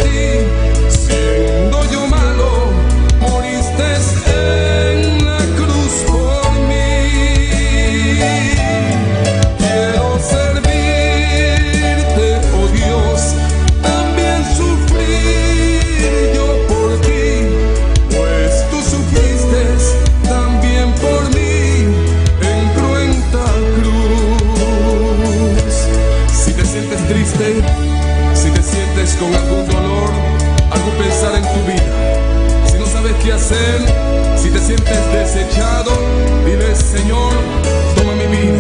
ti, siendo yo malo, moriste en la cruz por mí. Quiero servirte, oh Dios, también sufrir yo por ti, pues tú sufriste también por mí en cruenta cruz. Si te sientes triste, si te sientes con algún dolor, algo pensar en tu vida, si no sabes qué hacer, si te sientes desechado, dile: Señor, toma mi vida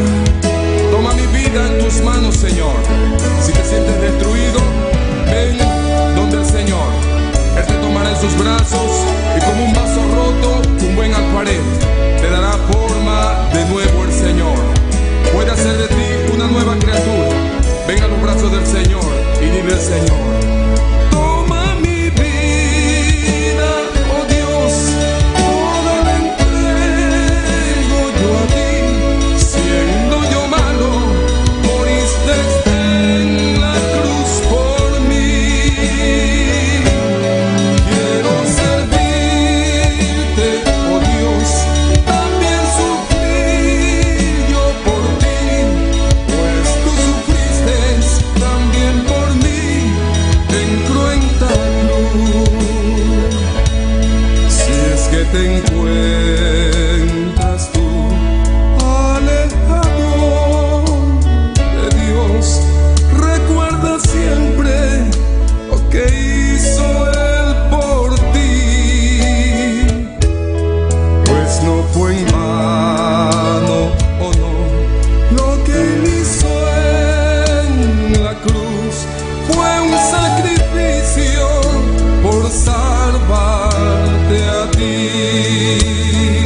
en tus manos, Señor. Si te sientes destruido, ven donde el Señor. Él te tomará en sus brazos y como un vaso roto, un buen alfarero, te dará forma de nuevo el Señor. Puede hacer de ti una nueva criatura. Ven a los brazos del Señor y dile al Señor: toma mi vida, oh Dios, toda la entrego yo a ti, siendo yo malo, moriste en la cruz por mí. Quiero servirte, oh Dios, también sufrir yo por ti, pues tú sufriste también por mí en cruenta cruz. Si es que te encuentras tú alejado de Dios, recuerda siempre lo que hizo Él por ti, pues no fue en vano, oh no, lo que Él hizo en la cruz fue un sacrificio por salvarte a ti.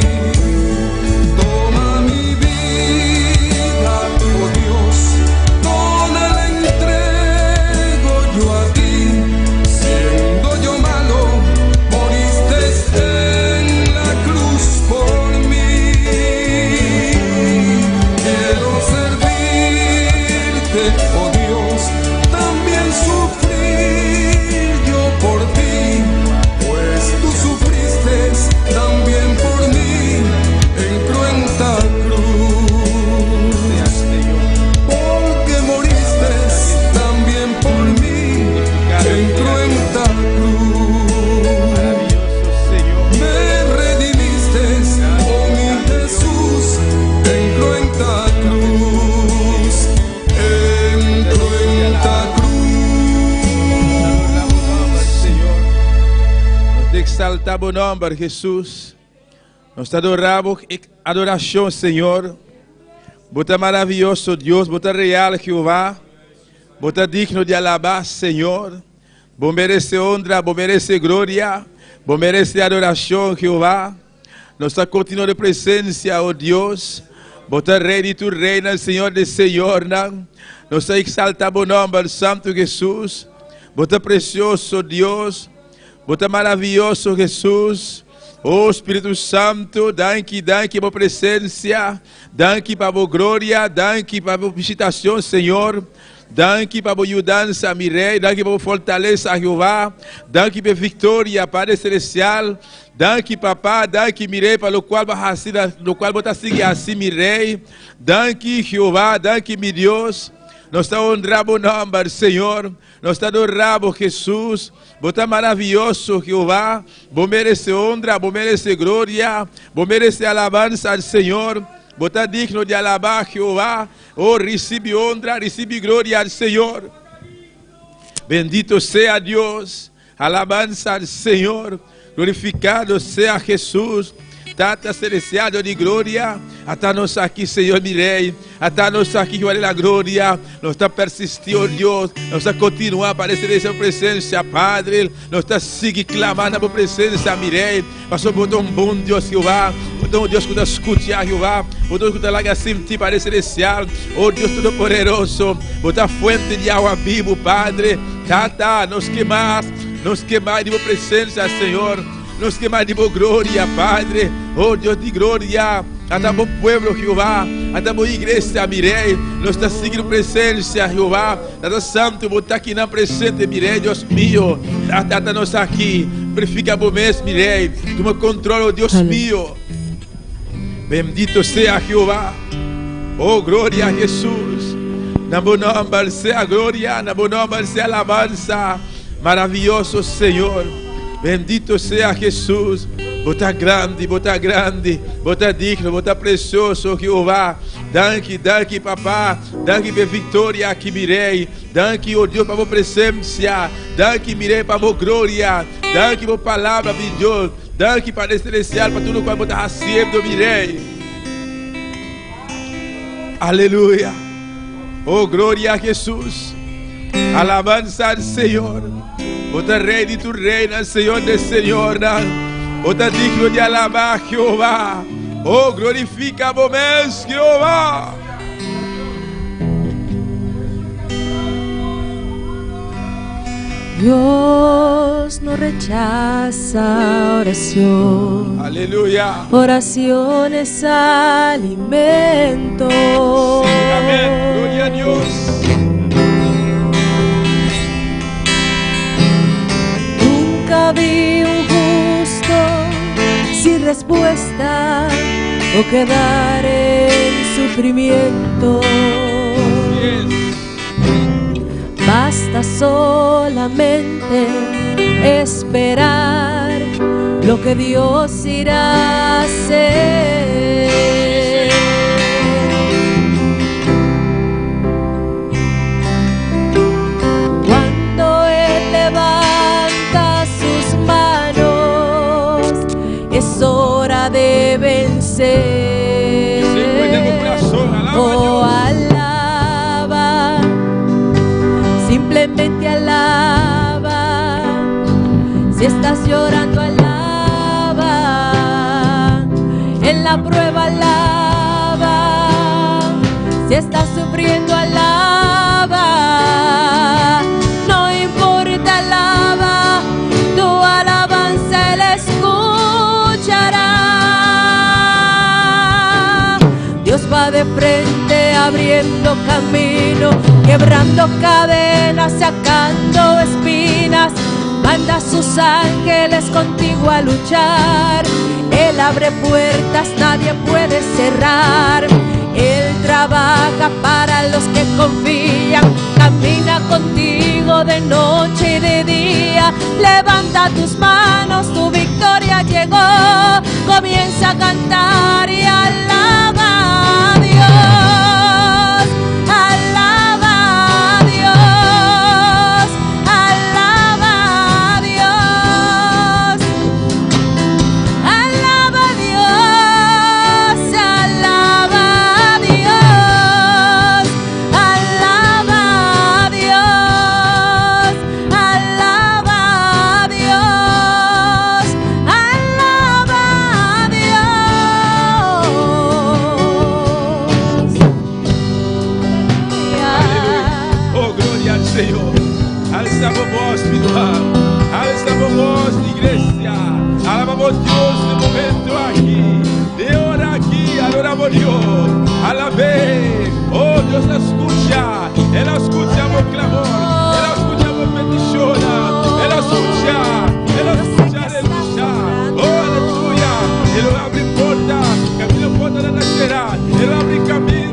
Toma mi vida, oh Dios, toda la entrego yo a ti, siendo yo malo, moriste en la cruz por mí. Quiero servirte, oh Dios, también sufrir yo por ti, pues tú sufriste también por mí en cruenta cruz. Porque moriste también por mí en cruenta cruz. Me redimiste, oh mi Jesús, en cruenta cruz, en cruenta cruz. Nós te exaltamos o nome de Jesus. Nós te adoramos, adoração, Senhor. Bota maravilhoso Deus, bota real Jeová. Bota digno de alabar, Senhor. Bom merece honra, bom merece glória, bom merece adoração, Jeová. Nossa continua de presença, ó Deus. Bota rei de tu reina, Senhor de Senhor. Nós te exaltamos o nome do Santo Jesus. Bota precioso Deus. Bota maravilhoso Jesus. Oh Espírito Santo, danke por presença, danke para a glória, danke para a visitação, Senhor. Danke para a ajudança, meu Rei, danke para a fortaleza, Jeová. Danke para a vitória, Padre Celestial. Danke, Papá, danke, meu Rei, para o qual você seguir assim, meu Rei. Danke, Jeová, danke, meu Deus. Nós te honramos o nome do Senhor. Nós te adoramos, Jesus. Bota maravilhoso, Jeová. Bom merece honra, bom merece glória, bom merece alabança ao Senhor. Bota digno de alabar, Jeová. Oh, recebe honra, recebe glória ao Senhor. Bendito seja Deus. Alabança ao Senhor. Glorificado seja Jesus. Tata celestial de glória, até nós aqui, Senhor, meu Rei, até nós aqui, vale a glória, nós está persistindo, Deus, nós está continuando a aparecer em sua presença, Padre, nós está seguindo clamando por presença, meu Rei, passou por um bom Deus, Jeová, por um Deus que nos escute, Jeová, por Deus que está lá assim, Padre celestial, oh Deus todo-poderoso, por a fonte de água viva, Padre, Tata, nos queimar de presença, Senhor. Nos queimar de glória, Padre. Oh Deus de glória, até o pueblo, Jeová, até a igreja, mirei, nós está seguindo presença, Jeová, nada santo, botar aqui na presença, mirei, Deus mío, até nós aqui, verifica o mês, mirei, toma controle, Deus mío, bendito seja Jeová, oh glória a Jesus, na bom nome seja glória, na bom nome seja alabança, maravilhoso Senhor, bendito seja Jesus. Bota grande, bota digno, bota precioso, Jeová. Danke, papá. Danke por vitória aqui, mirei. Danke, oh Deus, para a presença. Danke, mirei, para a glória. Danke, por palavra de Deus. Danke, para celestial, para tudo que você recebendo, mirei. Aleluia. Oh, glória a Jesus. Alabança ao Senhor. Bota rei de tu reina, Senhor de Senhora. Bota digno de alabar Jehová. Oh, glorifica o mês, Jehová. Dios no rechaza oración. Aleluya. Oración es alimento. Sí, amén. Gloria a Dios. Nunca vi un justo sin respuesta o quedar en sufrimiento. Basta solamente esperar lo que Dios irá a hacer. Cuando Él levanta sus manos, es hora de vencer. Oh, alaba, simplemente alaba. Si estás llorando, alaba. En la prueba, alaba. Si estás sufriendo, alaba. No importa, alaba. Tu alabanza Él escuchará. Dios va de frente abriendo camino, quebrando cadenas, sacando espinas. Manda a sus ángeles contigo a luchar. Él abre puertas, nadie puede cerrar. Él trabaja para los que confían. Camina contigo de noche y de día. Levanta tus manos, tu victoria llegó. Comienza a cantar y alaba a Dios. Alaba a Dios. Alaba a Dios. Alaba a Dios. Alaba a Dios. Alaba a Dios. Alaba a Dios. Alaba a Dios. Oh, glória ao Senhor. Alça a voz, espiritual. Alça a voz, igreja. Alabamos Deus no momento aqui. De hora aqui, adoramos Deus. Alabé. Oh, Deus escucha. Ele escucha o clamor. Ele escucha a petição. Ele escucha. Ele escucha, aleluia. Oh, aleluia. Ele abre porta. Camina porta da terra. Ele abre caminho.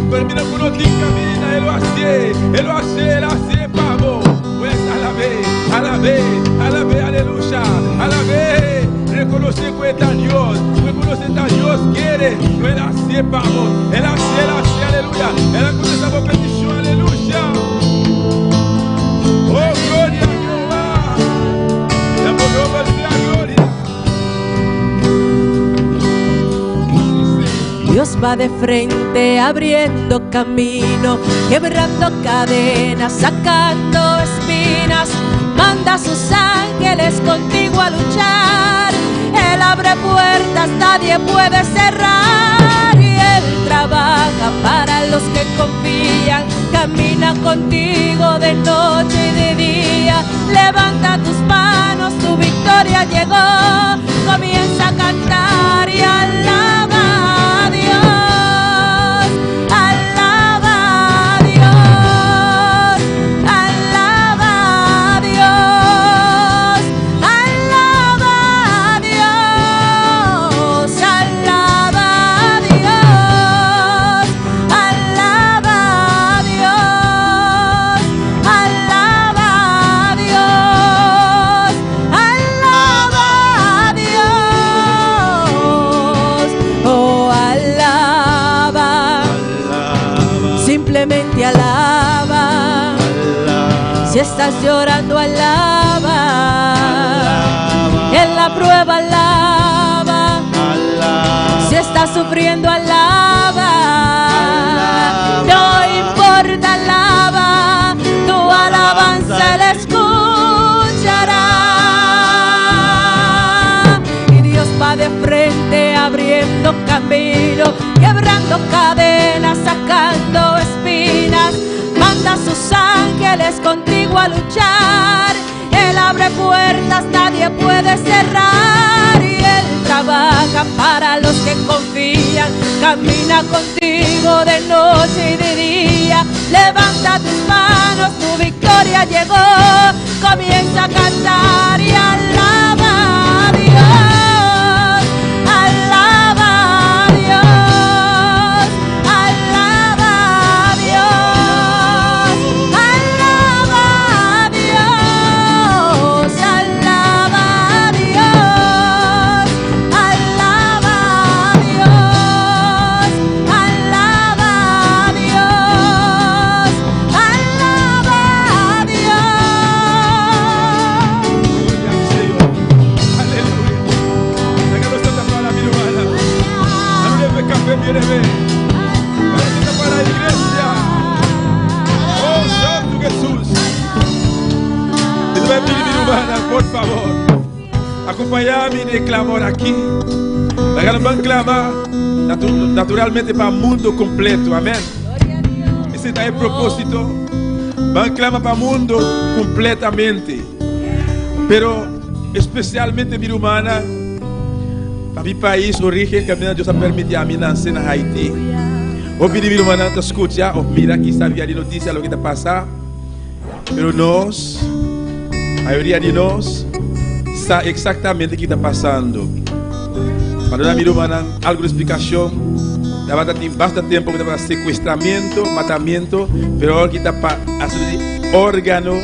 Termina por onde camina. Ele hace, pavo. Pues alabé, aleluya, alabé. Reconoce que está Dios, reconoce que Dios quiere. Él hace, pavo. Él hace, aleluya. Él contesta por petición, aleluya. Oh, gloria a Jehová. La palabra sea gloria. Dios va de frente abriendo camino, quebrando cadenas, sacando espinas. Manda a sus ángeles contigo a luchar. Él abre puertas, nadie puede cerrar. Y Él trabaja para los que confían. Camina contigo de noche y de día. Levanta tus manos, tu victoria llegó. Comienza a cantar y alaba. Si estás llorando, alaba. En la prueba, alaba. Si estás sufriendo, alaba. No importa, alaba. Tu alabanza Él escuchará. Y Dios va de frente abriendo camino, quebrando cadenas, sacando espinas. Manda a sus ángeles contigo a luchar. Él abre puertas, nadie puede cerrar. Y Él trabaja para los que confían. Camina contigo de noche y de día. Levanta tus manos, tu victoria llegó. Comienza a cantar y alaba a Dios. Alaba a Dios. Alaba a Dios. Alaba a Dios. Alaba a Dios. Alaba a Dios. Alaba a Dios. Alaba a Dios. Aleluya. Déjalo esta palabra, mi hermana. Dame el café, viene, ve. Esta para la iglesia. Oh, Santo Jesús. Dame, mi hermana, por favor. Acompáñame en el clamor aquí. Déjalo, van a clamar naturalmente para el mundo completo. Amén. Ese es el propósito. Van a clamar para el mundo completamente. Pero especialmente mi hermana, para mi país, origen, que Dios ha permitido a mí nacer en Haití. O pedir mi hermana te escucha, o mira aquí sabía de noticias lo que te pasa. Pero nos, la mayoría de nos, sabe exactamente qué está pasando. Para mi hermana, algo de explicación. Ya bastante tiempo que está para secuestramiento, matamiento, pero ahora que está para hacer órgano.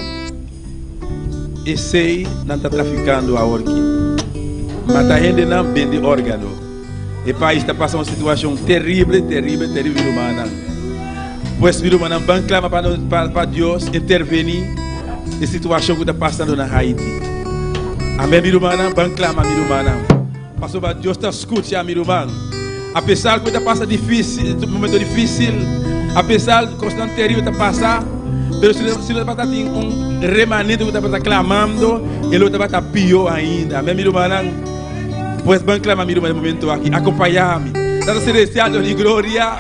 Esse não está traficando a orquí. Mata gente não vende órgano. O país está passando uma situação terrível, humana. Pois, humana, vamos clamar para Deus intervenir na situação que está passando na Haiti. Amém, humana, vamos clamar, humana. Pastor, Deus está escutando, humana. Apesar que está passando difícil, um momento difícil, apesar de constante terrível está passando. Pero se você está remanente que está clamando, ele vai estar pior ainda. Amém, meu irmão? Pois vamos clamar, meu irmão, no momento aqui. Acompanhar-me. Dá celestial de glória.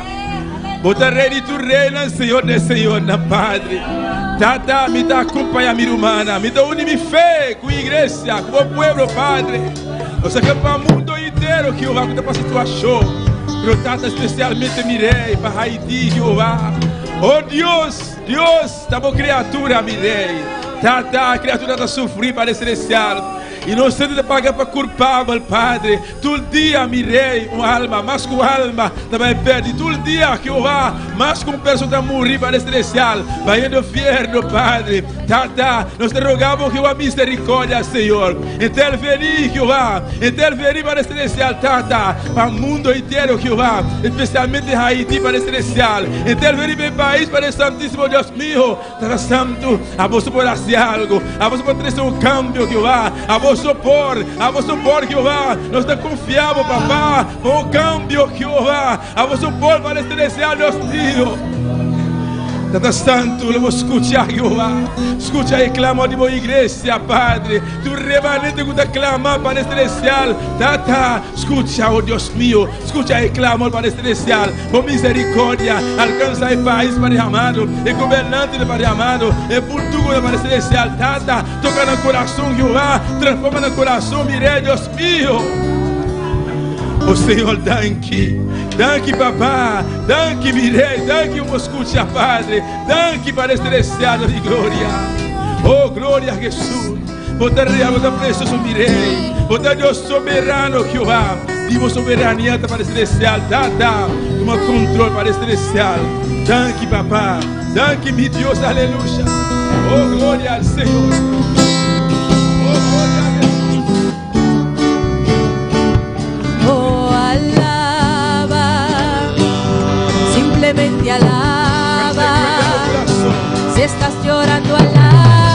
Bota rei de tu reina, Senhor de Senhor, na Padre. Tata, me dá acompanhar, meu irmão. Me dá unir fé com a igreja, com o povo, Padre. Você quer para o mundo inteiro que eu vou contar para a situação. Pero Tata, especialmente, mirei para Haiti, Jeová. Oh Deus, estamos criatura, mi rei. A criatura está sofrendo para celestial. E não se de pagar para culpável, Padre. Todo dia, mi rei, uma alma, mais com alma, também perde. Todo dia que eu vá, mais com pessoa está morrer para celestial. Vai no inferno, Padre. Nós te rogamos que eu a misericórdia, Senhor. Intervenir, que eu vá. Intervenir para celestial, para o mundo inteiro que eu vá. Especialmente Haiti para celestial. Intervenir no país para o Santíssimo Deus meu. Tata Santo, a vos por fazer algo. A vos por trazer um cambio, que eu vá. A vos supor, Jeová, nós te confiamos, papá, com o cambio, Jeová, a vos supor para celestial, Deus mío. Tata Santo, vamos escutar, Jeová, escuta aí, clamor de boa igreja, Padre, tu remanente que te clama para celestial, Tata, escuta, oh Deus mío, escuta aí, clamor para celestial, por misericórdia, alcança o país, Pai amado, e governante, Pai amado, e Portugal, para celestial, Tata, toca no coração, Jeová, transforma no coração, mire, Deus mío. Oh Senhor, danke, papá, danke, mirei, danke, eu escute, Padre, danke para celestial de glória. Oh, glória a Jesus. Bota real, bota precioso, mirei, bota Deus soberano, Jeová, vivo soberania para celestial, Tata, toma controle para celestial. Danke, papá, danke, meu Deus, aleluia. Oh, glória ao Senhor. Oh, glória a Jesus. Simplemente alaba. Si estás llorando, alaba.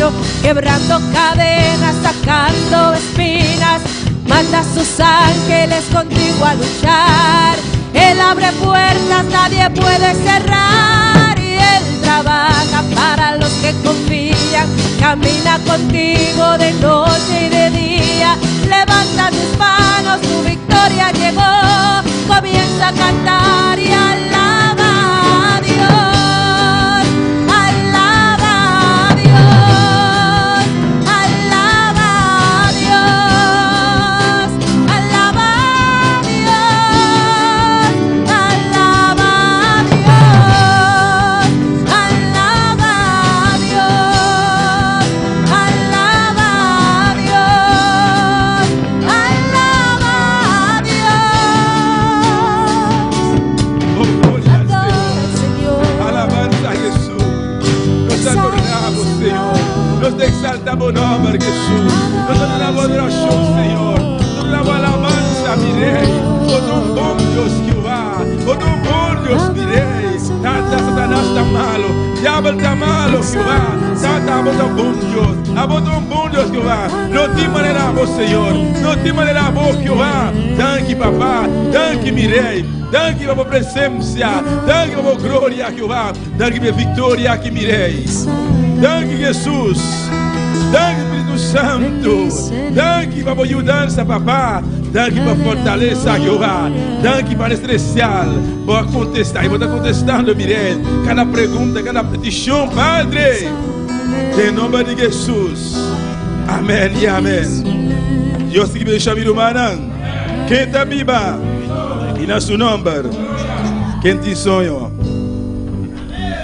camino, quebrando cadenas, sacando espinas. Manda a sus ángeles contigo a luchar. Él abre puertas, nadie puede cerrar. Y Él trabaja para los que confían. Camina contigo de noche y de día. Levanta tus manos, tu victoria llegó. Comienza a cantar y alaba a Dios. Alaba a Dios. Alaba a Dios. Alaba a Dios. Alaba a Dios. Alaba a Dios. Alaba a Dios. Alaba a Dios. Oh, gloria al Adora al Señor. Señor. Alabanza a Jesús. Nos adoramos, Señor. Nos exaltamos nombre, Jesús. Nos adoramos adoración, Señor. Nos damos alabanza, mi Rey. Oh, tu bom Dios Jehová. Oh, tu bom Dios, mi Rey. Tata Satanás está malo. Diablo está malo, Jehová. Tata abo tão bom Deus. Abo tão bom Deus, Jehová. Não te maneiramos, Senhor. Não te maneiramos, Jehová. Danke, papá. Danke, mi Rei. Danke pela presença. Danke pela glória, Jehová. Danke pela vitória que mi Rei. Danke, Jesus. Danke, Espírito Santo. Danke pela ajudança, papá. Danke pela fortaleza, Jehová. Danke para estressar. Para contestar. E vou estar contestando, mi Rei. Cada pergunta, cada petição, Padre. Em nome de Jesus. Amém e amém. Deus que me deixa vir humano. Quem está viva? E na seu nome. Quem te sonho?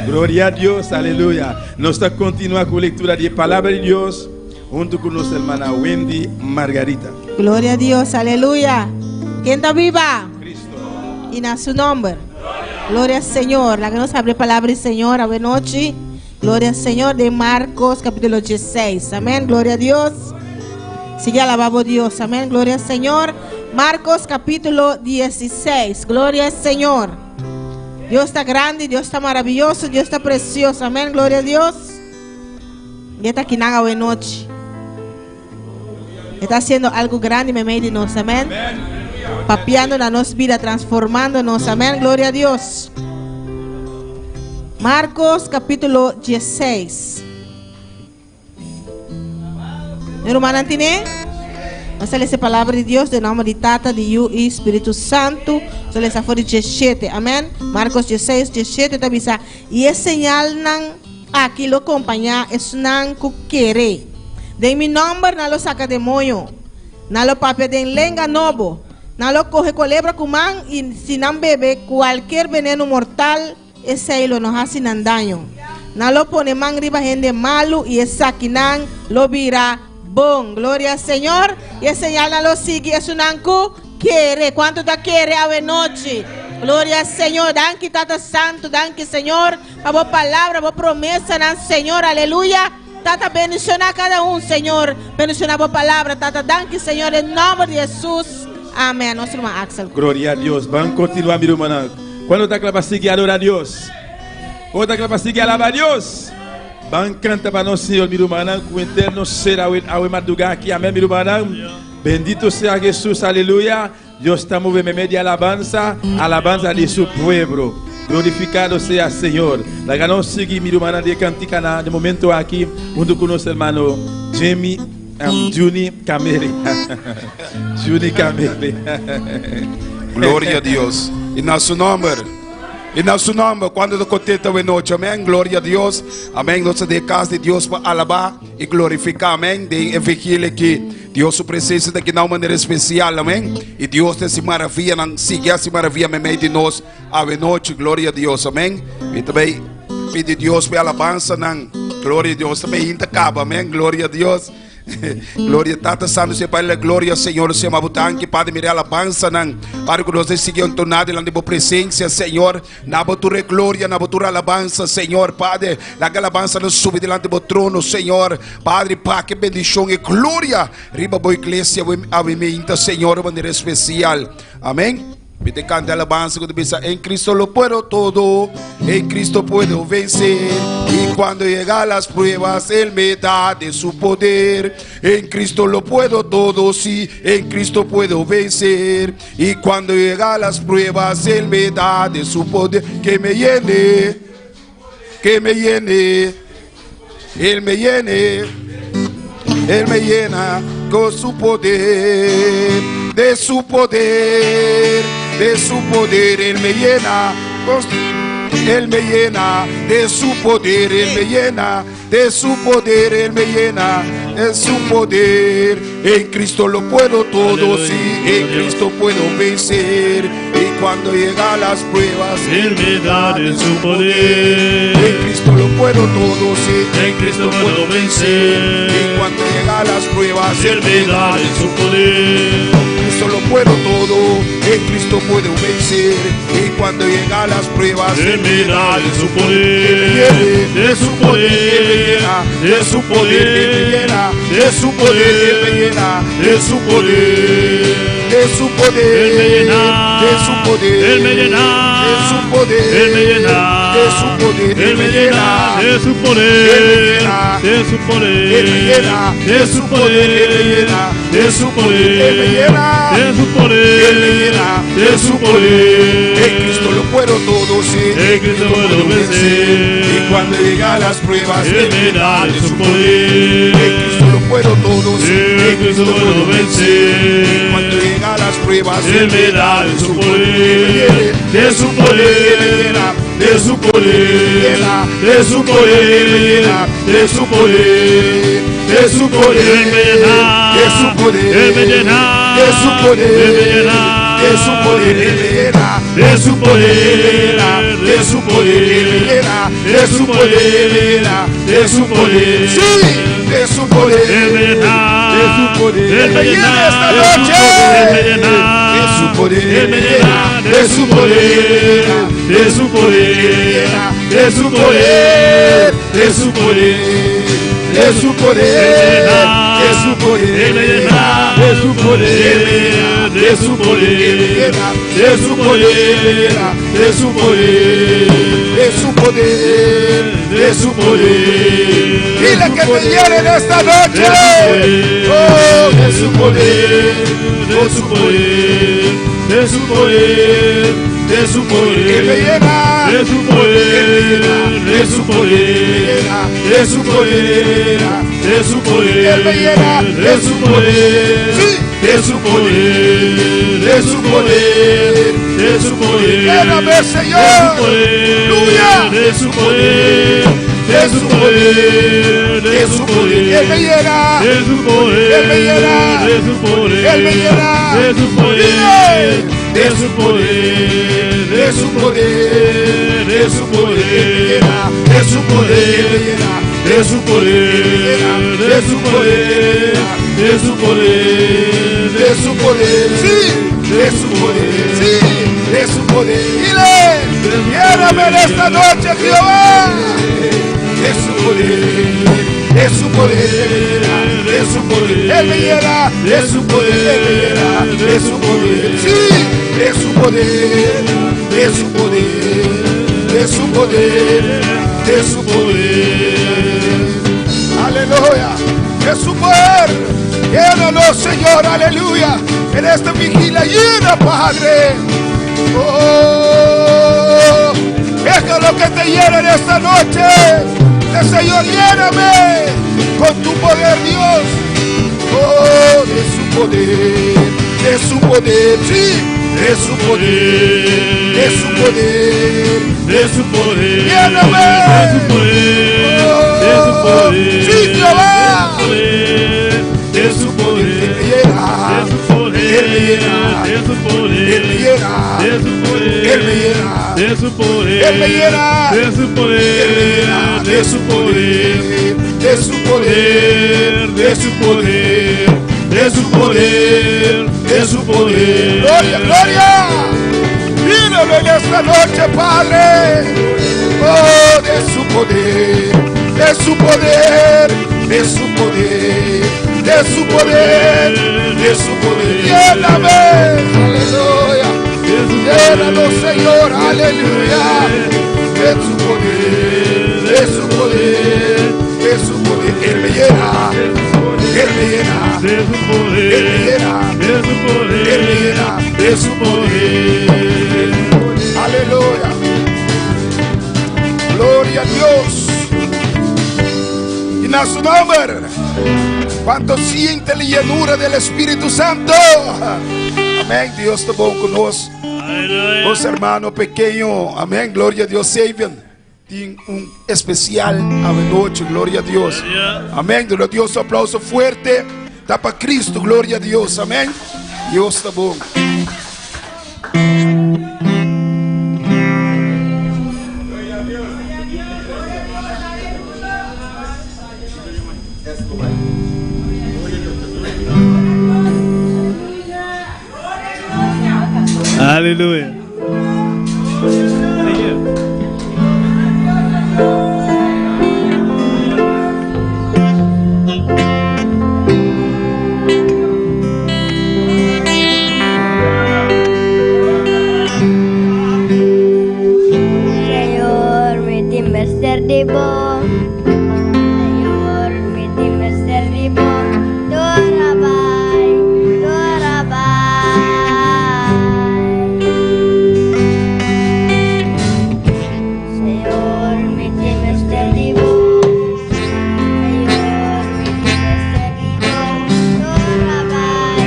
Glória a Deus, aleluia. Nós estamos continuando com a leitura da palavra de Deus, junto com nossa irmã Wendy Margarita. Gloria a Dios, aleluya. ¿Quién está viva? Cristo. Y en su nombre. Gloria al Señor. La que nos abre palabra del Señor, a noche. Gloria al Señor de Marcos capítulo 16. Amén. Gloria a Dios. Sigue alabando a Dios. Amén. Gloria al Señor. Marcos capítulo 16. Gloria al Señor. Dios está grande, Dios está maravilloso, Dios está precioso. Amén. Gloria a Dios. Y está aquí nada de noche. Está haciendo algo grande en medio de nosotros, amén. Papiando la nos vida, transformándonos, amén. Gloria a Dios. Marcos capítulo 16. Hermano Antine, vamos a leer esa palabra de Dios de nombre de Tata, de Yu y Espíritu Santo. Se les afore 17, amén. Marcos 16, 17 te avisa. Y es señal aquí lo acompaña es nan quiere. De mi nombre no lo saca demonio, no lo papel de lenga novo, no lo coge culebra cuman y si no bebe cualquier veneno mortal, ese lo nos hace daño. No lo pone man riba gente malo y esa quinan lo vira bon. Gloria al Señor. Y ese señal no lo sigue, es un anco quiere. ¿Cuánto te quiere a noche? Gloria al Señor. Danke Tata Santo, danke Señor. A vos palabra, a vos promesa, Señor, aleluya. Tata, bendicionar a cada Señor. Bendicionar a palabra, Tata. Danke, Señor, en nombre de Jesús. Amén. Nuestro hermano Axel. Glória a Deus. Vamos continuar, meu irmão. Quando está para seguir adorar a Deus? Quando está para seguir alabar a Deus? Vamos cantar para nós, Senhor, meu irmão, com o eterno ser ao madrugar aqui. Amém, meu irmão. Bendito sea Jesus, aleluya. Dios está movendo medio de alabanza, alabanza de su pueblo. Glorificado sea Señor. La ganó sigue mi hermana de canticana de momento aquí junto con nuestro hermano Jamie Juni Cameri. Juni Cameri. Glória a Deus. E na seu nome. E na seu nome, quando eu contento a noite, amém. Glória a Deus. Amém. Nós de casa de Deus para alabar e glorificar, amém. De evangelho aqui. Deus sua presença daqui de uma maneira especial, amém. E Deus tem se maravilha, não siga se maravilha no meio de nós a noite, glória a Deus, amém. E também pedir Deus para alabança, não. Glória a Deus também ainda acaba, amém. Glória a Deus. Glória Tata Santo, se Pai, glória Senhor, se mabutan que Padre mire alabança, não. Para que nós seguir entonado na tua presença, Senhor. Na botura glória, na botura alabança, Senhor, Padre. Na alabança nos sube delante do trono, Senhor. Padre, Pai, que bendição e glória. Riba boa igreja, a mim, Senhor, de maneira especial. Amém. Te canta alabanza cuando piensa en Cristo lo puedo todo, en Cristo puedo vencer. Y cuando llegan las pruebas Él me da de su poder. En Cristo lo puedo todo, sí, en Cristo puedo vencer. Y cuando llegan las pruebas Él me da de su poder. Que me llene, que me llene, Él me llene, Él me llena con su poder, de su poder, de su poder. Él me llena, Él me llena de su poder. Él me llena de su poder. Él me llena de su poder. En Cristo lo puedo todo, sí, en Cristo puedo vencer. Y cuando llegan las pruebas Él me da de su poder. En Cristo lo puedo todo, sí, En Cristo puedo vencer. y cuando llegan las pruebas Él me da de su poder. Cristo lo puedo todo, en Cristo puedo vencer. Y cuando llegan las pruebas Él me da de su poder, poder, de su poder, de su poder, de su poder, de su poder, de su poder, Él me llena, de su poder, Él me llena, de su poder, Él me llena, de su poder, Él me llena, de su poder, de su poder, Él me llena, de su poder, de su poder, Él me llena, de su poder, Él me llena, de su poder. en Cristo lo puedo todo, sí, En Cristo puedo vencer. Y cuando llegan las pruebas Él me da de su poder. en Cristo lo puedo todo, sí, En Cristo puedo vencer. Cuando llegan las pruebas Él me da de su poder, de su poder, de su poder, de su poder, de su poder, de su poder, Él me llena, de su poder, Él me llena, de su poder, Él me llena, de su poder, Él me llena, de su poder, de su poder, Él me llena, de su poder, de su poder, sí, de su poder, Él me llena, de su poder, Él me llena esta de su noche, poder, Él me llena, de su poder, Él me llena de su poder, de su poder, de su poder, de su poder, de su poder, de su poder, Él me llena de su poder, de su poder, de su poder, de su poder, de su poder, de su poder. dile que te llenen esta noche, oh, de su poder, de su poder, de su poder, de su poder, que me llena, de su poder, de su poder, de su poder, de su poder, Él me llena de su poder, sí, de su poder, de su poder, de su poder, lléname, Señor, aleluya, de su poder, de su poder, de su poder, Él me llena, de su poder, Él me llena, de su poder, Él me llena, de su poder, de su poder, de su poder, de su poder, de su poder, de su poder, de su poder, de su poder, de su poder, sí, de su poder, sí, de su poder. Dile, lléname en esta noche, Jehová, de su poder, de su poder, de su poder. Él me llena, de su poder, Él me llena, de su poder, sí, de su poder, de su poder, de su poder, de su poder. Aleluya, de su poder. Llénanos, Señor, aleluya. En esta vigilia llena, Padre. Oh, déjalo que te llene en esta noche. El Señor, lléname con tu poder, Dios. Oh, de su poder, sí, de su poder, de su poder, de su poder, lléname, de su poder, de su poder, sí, Jehová, de su poder, Él me llena, de su poder, Él me llena, de su poder, Él me llena, de su poder, Él me llena, de su poder, Él me llena, de su poder, de su poder, de su poder, de su poder, de su poder, de su poder. Gloria, gloria. Míralo en esta noche, Padre. Oh, de su poder, de su poder, de su poder, de su poder, de su poder. Lléname, aleluya. De su Llénalo, Señor, aleluya. De su poder, de su poder, de su poder. Él me llena, Él me llena, de su poder, Él me llena, de su poder, Él me llena de su poder. Aleluya. Gloria a Dios. Y en su nombre, cuando siente la llenura del Espíritu Santo. Amén. Dios está bueno con nosotros. Los hermanos pequeños. Amén. Gloria a Dios. Savian. Tiene un especial a la noche. Gloria a Dios. Amén. Gloria a Dios. Un aplauso fuerte. Está para Cristo. Gloria a Dios. Amén. Dios está bueno. Aleluya. Señor, mi timbre es terdibo. Señor, mi timbre es terdibo. Dorabai, dorabai. Señor, mi timbre es terdibo. Señor, mi timbre es terdibo. Dorabai,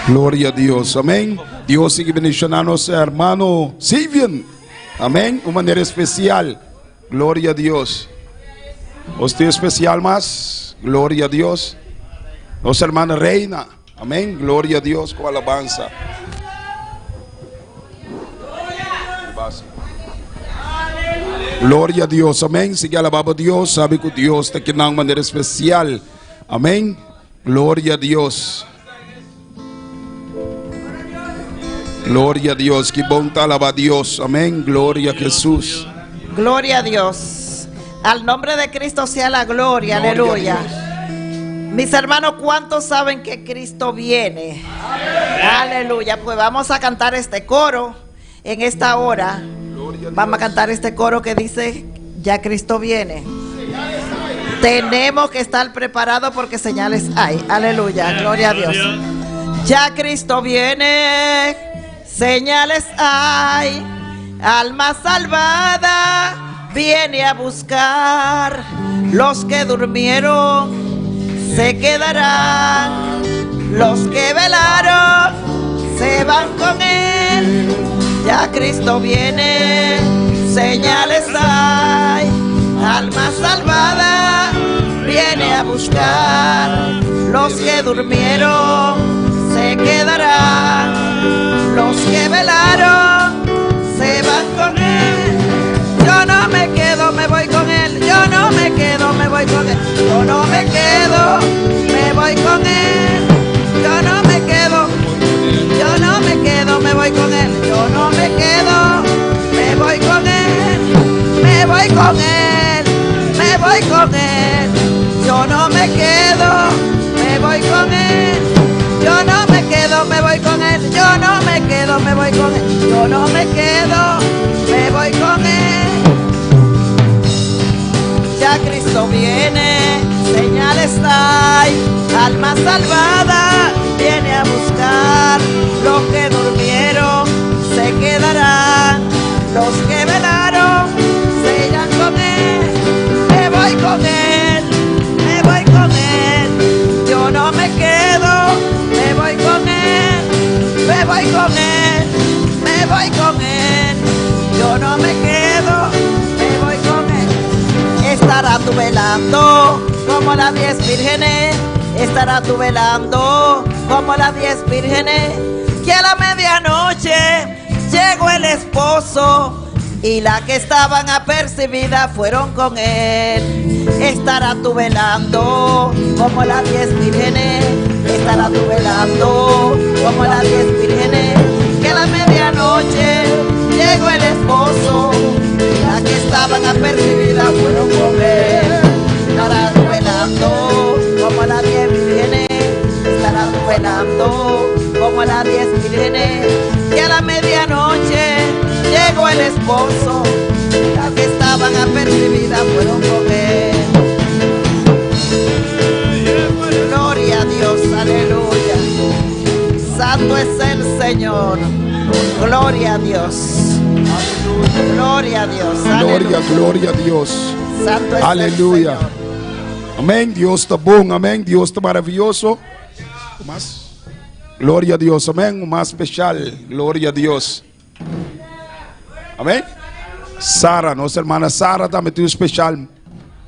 Gloria a Dios, amén. Dios sigue bendicionando a su hermano Silvian, amén, de manera especial. Gloria a Dios. Usted especial más, gloria a Dios. Nuestra hermana Reina, amén, gloria a Dios con alabanza. Gloria a Dios, amén. Sigue alabando a Dios, sabe que Dios está aquí de manera especial, amén. Gloria a Dios. Gloria a Dios, que bom está alabar a Dios, amén. Gloria a Jesús. Gloria a Dios. Al nombre de Cristo sea la gloria, aleluya. Mis hermanos, ¿cuántos saben que Cristo viene? Aleluya. Pues vamos a cantar este coro en esta hora. Vamos a cantar este coro que dice: ya Cristo viene. Tenemos que estar preparados porque señales hay. Aleluya, gloria a Dios. Ya Cristo viene, señales hay. Alma salvada viene a buscar. Los que durmieron se quedarán. Los que velaron se van con él. Ya Cristo viene, señales hay. Alma salvada viene a buscar. Los que durmieron se quedarán. Los que velaron se van con él. Yo no me quedo, me voy con él. Yo no me quedo, me voy con él. Yo no me quedo, me voy con él. Yo no me quedo, yo no me quedo, me voy con él. Yo no me quedo, me voy con él. Me voy con él, me voy con él. Yo no me quedo, me voy con él. Yo no me quedo, me voy con él. Yo no me quedo, me voy con él. Yo no me quedo, me voy con él. Ya Cristo viene, señales hay. Alma salvada viene a buscar. Los que durmieron se quedarán. Los que velaron se irán con él. Me voy con él, me voy con él. Yo no me quedo, me voy con él. Me voy con él, me voy con él. Yo no me quedo, me voy con él. Estará tú velando como las 10 vírgenes. Estará tú velando como las 10 vírgenes. Que a la medianoche llegó el esposo y las que estaban apercibidas fueron con él. Estará tú velando como las 10 vírgenes. Estará tú velando como las 10 vírgenes. Que a la medianoche llegó el esposo y las que estaban apercibidas fueron con él. Estará tú velando como las 10 vírgenes. Estará tú velando como las 10 vírgenes. Que a la medianoche llegó el esposo, las que estaban apercibidas fueron con él. Gloria a Dios, aleluya. Santo es el Señor. Gloria a Dios. Gloria a Dios. Gloria, gloria a Dios. Santo es Aleluya. el Señor. Amén. Dios está bueno, amén. Dios está maravilloso. Más. Gloria a Dios, amén. Más especial. Gloria a Dios. Amém? Sara, nossa irmã Sara está metido especial.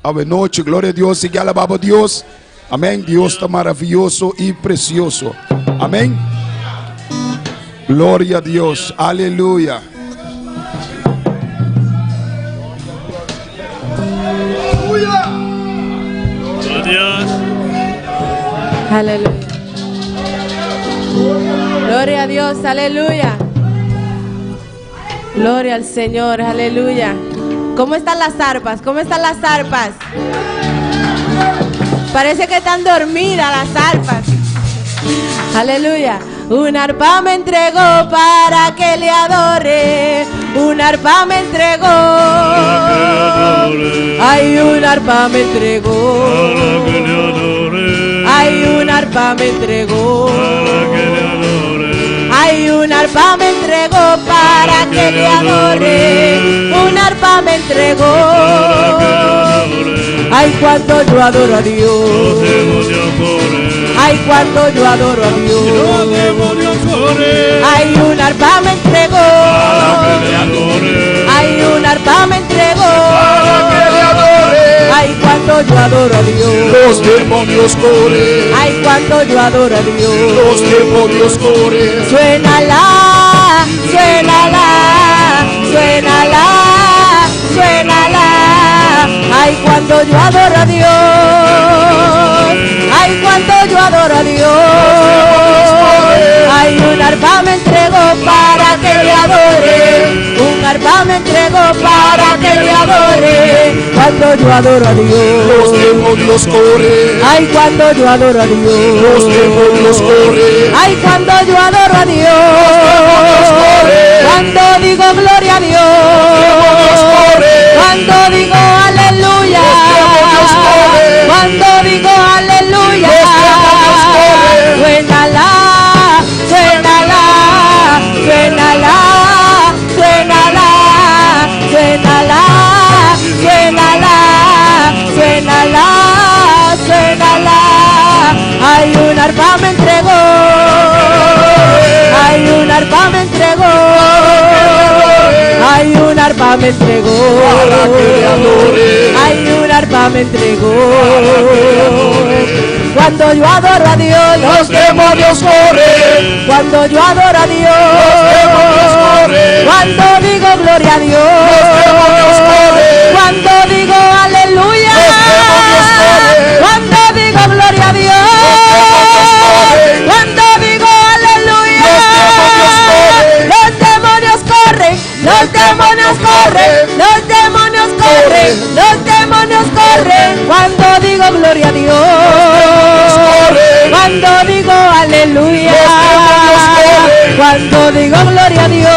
Ave noite, glória a Deus, siga alabando a Deus. Amém? Deus está maravilhoso e precioso. Amém? Glória a Deus, aleluia. Aleluya. Gloria a Dios, aleluya. Gloria al Señor, aleluya. ¿Cómo están las arpas? ¿Cómo están las arpas? Parece que están dormidas las arpas. Aleluya. Un arpa me entregó para que le adore. Un arpa me entregó. Ay, un arpa me entregó. Ay, un arpa me entregó. Ay, un arpa me entregó para que le adore. Un arpa me entregó. Ay, cuando yo adoro a Dios. Ay, cuando yo adoro a Dios. demonios corren. Ay, cuando yo adoro a Dios. Los demonios corren. Suénala, suénala, suénala, suénala. Ay, cuando yo adoro a Dios. Ay, cuando yo adoro a Dios. Ay, un arpa me entregó para que le adore. Un arpa me entregó para que le adore. Cuando yo adoro a Dios. Los demonios corren. Ay, cuando yo adoro a Dios. Los demonios corren. Ay, cuando yo adoro a Dios. Cuando digo gloria a Dios. Cuando digo aleluya. Cuando digo aleluya. Suénala, suénala, suénala, suénala, suénala, suénala, suénala, suénala. Ay, un arpa me entregó. Ay, un arpa me entregó. Ay, un arpa me entregó. Para que le adore. Ay, un arpa me entregó. Cuando yo adoro a Dios, Los demonios corren. cuando yo adoro a Dios, demonios corren. cuando digo gloria a Dios, demonios corren. cuando digo aleluya, demonios corren. cuando digo gloria a Dios, corren. cuando digo aleluya, Los demonios corren. los demonios corren, los demonios corren, los demonios corren, los demonios corren, cuando digo gloria a Dios, corren. cuando digo aleluya, demonios corren. cuando digo gloria a Dios,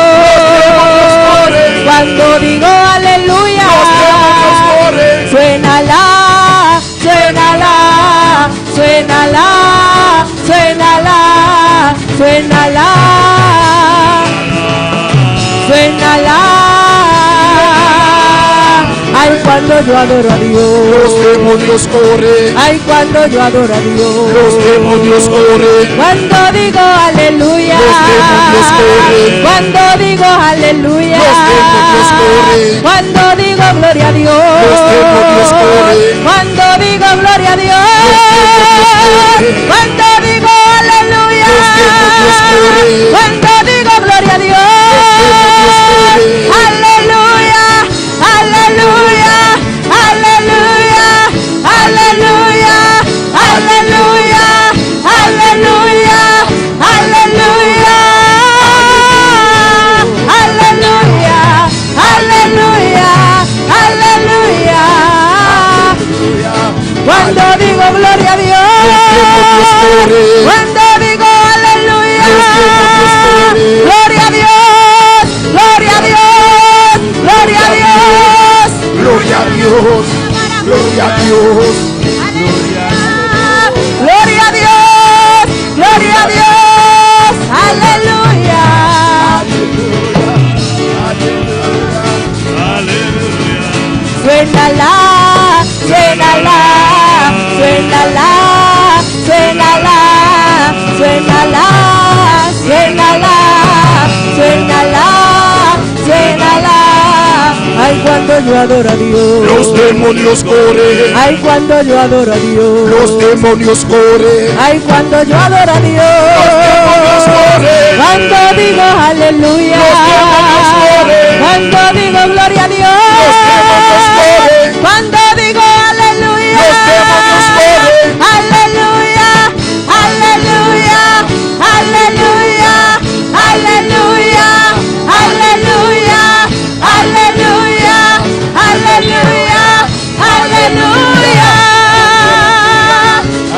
corren. cuando digo aleluya, corren. suénala, suénala, suénala, suénala, suénala, suénala. Ay, cuando yo adoro a Los Dios. demonios corren. Ay, cuando yo adoro a Dios. Los demonios corren. Cuando digo aleluya. Los demonios corren. Cuando digo aleluya. Los demonios corren. Cuando digo gloria a Dios. Los demonios corren. Cuando digo gloria a Dios. corren. Cuando digo aleluya. Los demonios corren. Cuando digo gloria a Dios. Aleluya. Aleluya. Aleluya. Aleluya. Aleluya. Aleluya. Aleluya. Aleluya. Aleluya. Aleluya. Cuando digo gloria a Dios. Cuando digo aleluya. Gloria a Dios. Gloria a Dios. Gloria a Dios. Gloria a Dios. Gloria a Dios. Gloria a Dios. Gloria a Dios. Aleluya. Suénala, suénala, suénala, suénala, suénala, suénala, suénala, suénala. Ay, cuando yo adoro a Dios. Los demonios corren. Ay, cuando yo adoro a Dios. Los demonios corren. Ay, cuando yo adoro a Dios. demonios corren. Cuando digo aleluya. Los demonios corren. Cuando digo gloria a Dios. Los demonios corren. Cuando digo aleluya. Los demonios corren. Aleluya. Aleluya. Aleluya. Aleluya. Aleluya. Aleluya. Aleluya. Aleluya.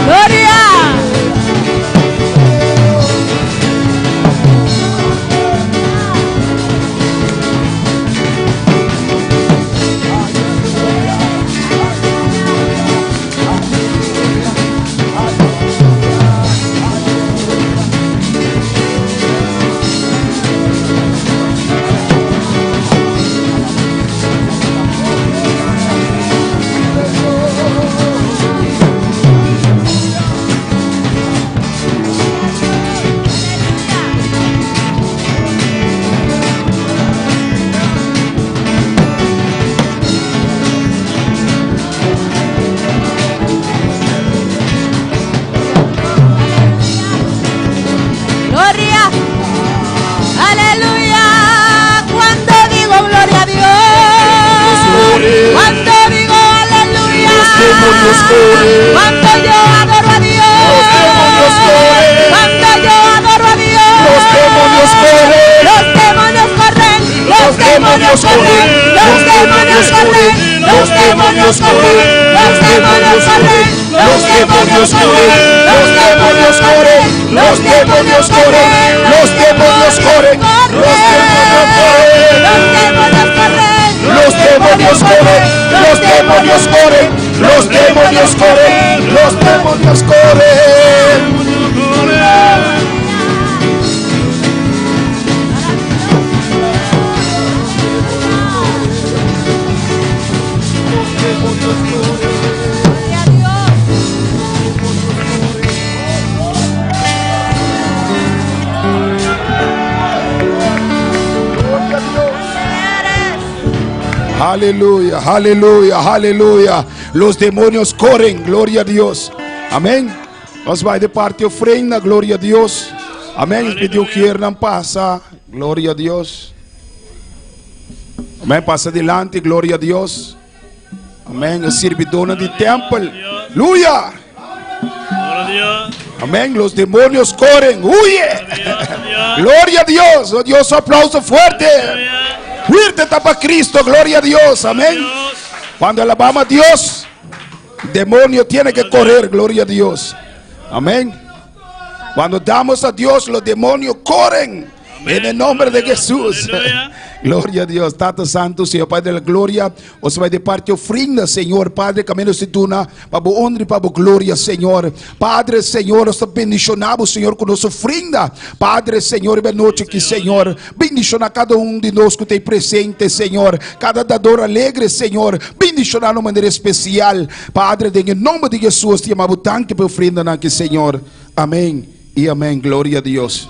Gloria. gloria. Aleluya. Cuando digo gloria a Dios, cuando digo aleluya, cuando yo adoro a Dios, cuando yo adoro a Dios, los demonios corren, los demonios corren, los demonios corren, los demonios corren, los demonios corren, los demonios corren, los demonios corren, los demonios corren, los demonios corren, los demonios corren, los demonios corren, los demonios corren, los demonios corren, los demonios corren, los demonios corren. Aleluya, aleluya, aleluya. Los demonios corren, gloria a Dios. Amém. Nós vai de parte ofrenda, glória a Deus. Amém. Pediu que não passa, glória a Deus. Amém. Passa adiante, glória a Deus. Amém. A servidora de templo, aleluya. Amén. Los demonios corren, huye. Gloria a Dios. Oh Dios, aplauso fuerte. Fuerte para Cristo, gloria a Dios. Amén. Cuando alabamos a Dios, el demonio tiene que correr, gloria a Dios. Amén. Cuando damos a Dios, los demonios corren. En el nombre de Jesús. Gloria a Dios. Tata Santo, Senhor Pai da glória. Você vai de parte ofrenda, Senhor Padre, caminho se tuna para a honra e para a glória, Senhor. Padre, Senhor, nós te bendicionamos, Senhor, com nossa ofrenda. Padre, Senhor, boa noite aqui, Senhor. Bendiciona cada de nós que tem presente, Senhor. Cada dador alegre, Senhor. Bendiciona de maneira especial. Padre, em nome de Jesus, te amamos tanto para a ofrenda aqui, Senhor. Amém e amém. Glória a Deus.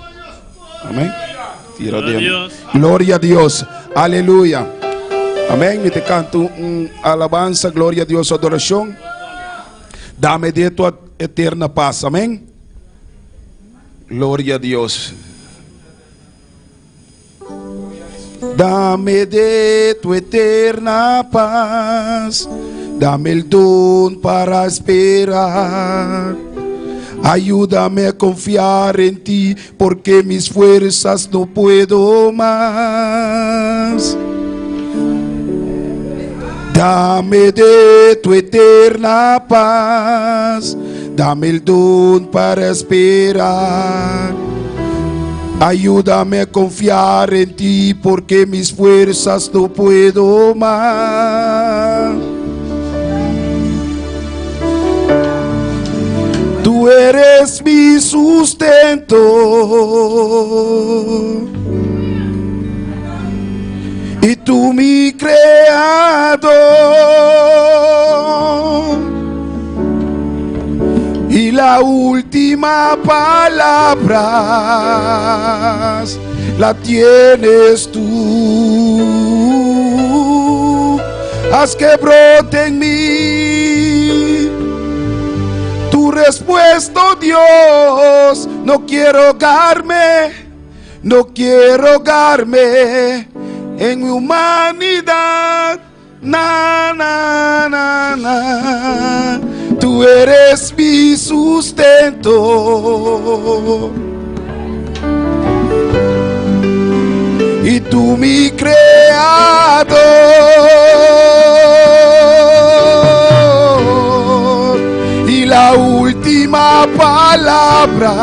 Amém. Gloria a Dios, aleluya. Amén. Me te canto alabanza, gloria a Dios, adoración. Dame de tu eterna paz, amén. Gloria a Dios. Dame de tu eterna paz, dame el don para esperar. Ayúdame a confiar en ti, porque mis fuerzas no puedo más. Dame de tu eterna paz, dame el don para esperar. Ayúdame a confiar en ti, porque mis fuerzas no puedo más. Tú eres mi sustento y tú mi creador, y la última palabra la tienes tú. Haz que brote en mí tu respuesta, oh Dios. No quiero ahogarme en mi humanidad. Na, na, na, na. Tú eres mi sustento y tú mi creador, y la última palabra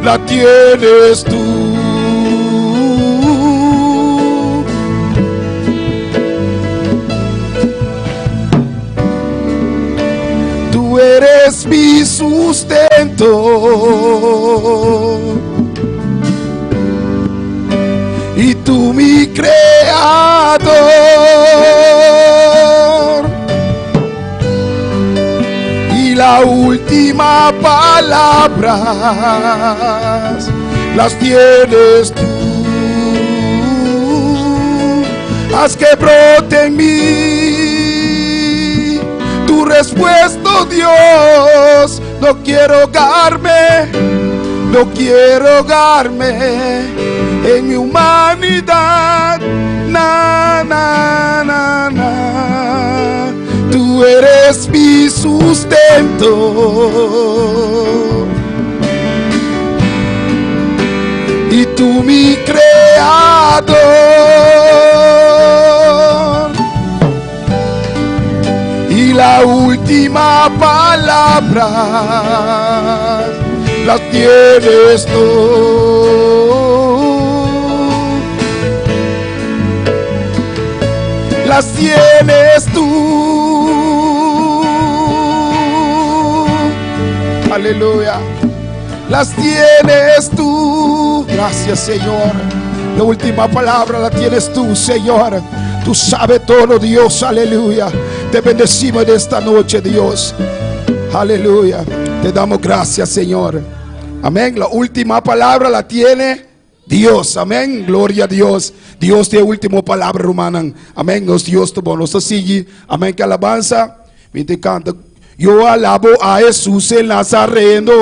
la tienes tú. Tú eres mi sustento y tú mi creador, y la última palabra las tienes tú. Haz que brote en mí tu respuesta, oh Dios. No quiero ahogarme No quiero ahogarme en mi humanidad. Na, na, na, na. Tú eres mi sustento y tú mi creador, y la última palabra la tienes tú, las tienes tú, aleluya, las tienes tú. Gracias, Señor. La última palabra la tienes tú, Señor. Tú sabes todo, Dios, aleluya. Te bendecimos en esta noche, Dios, aleluya. Te damos gracias, Señor. Amén. La última palabra la tiene Dios. Amén. Gloria a Dios. Dios tiene última palabra, hermano. Amén. Nos Dios te bueno. Nos sigue. Amén. Que alabanza. Me te canta. Yo alabo a Jesús el Nazareno.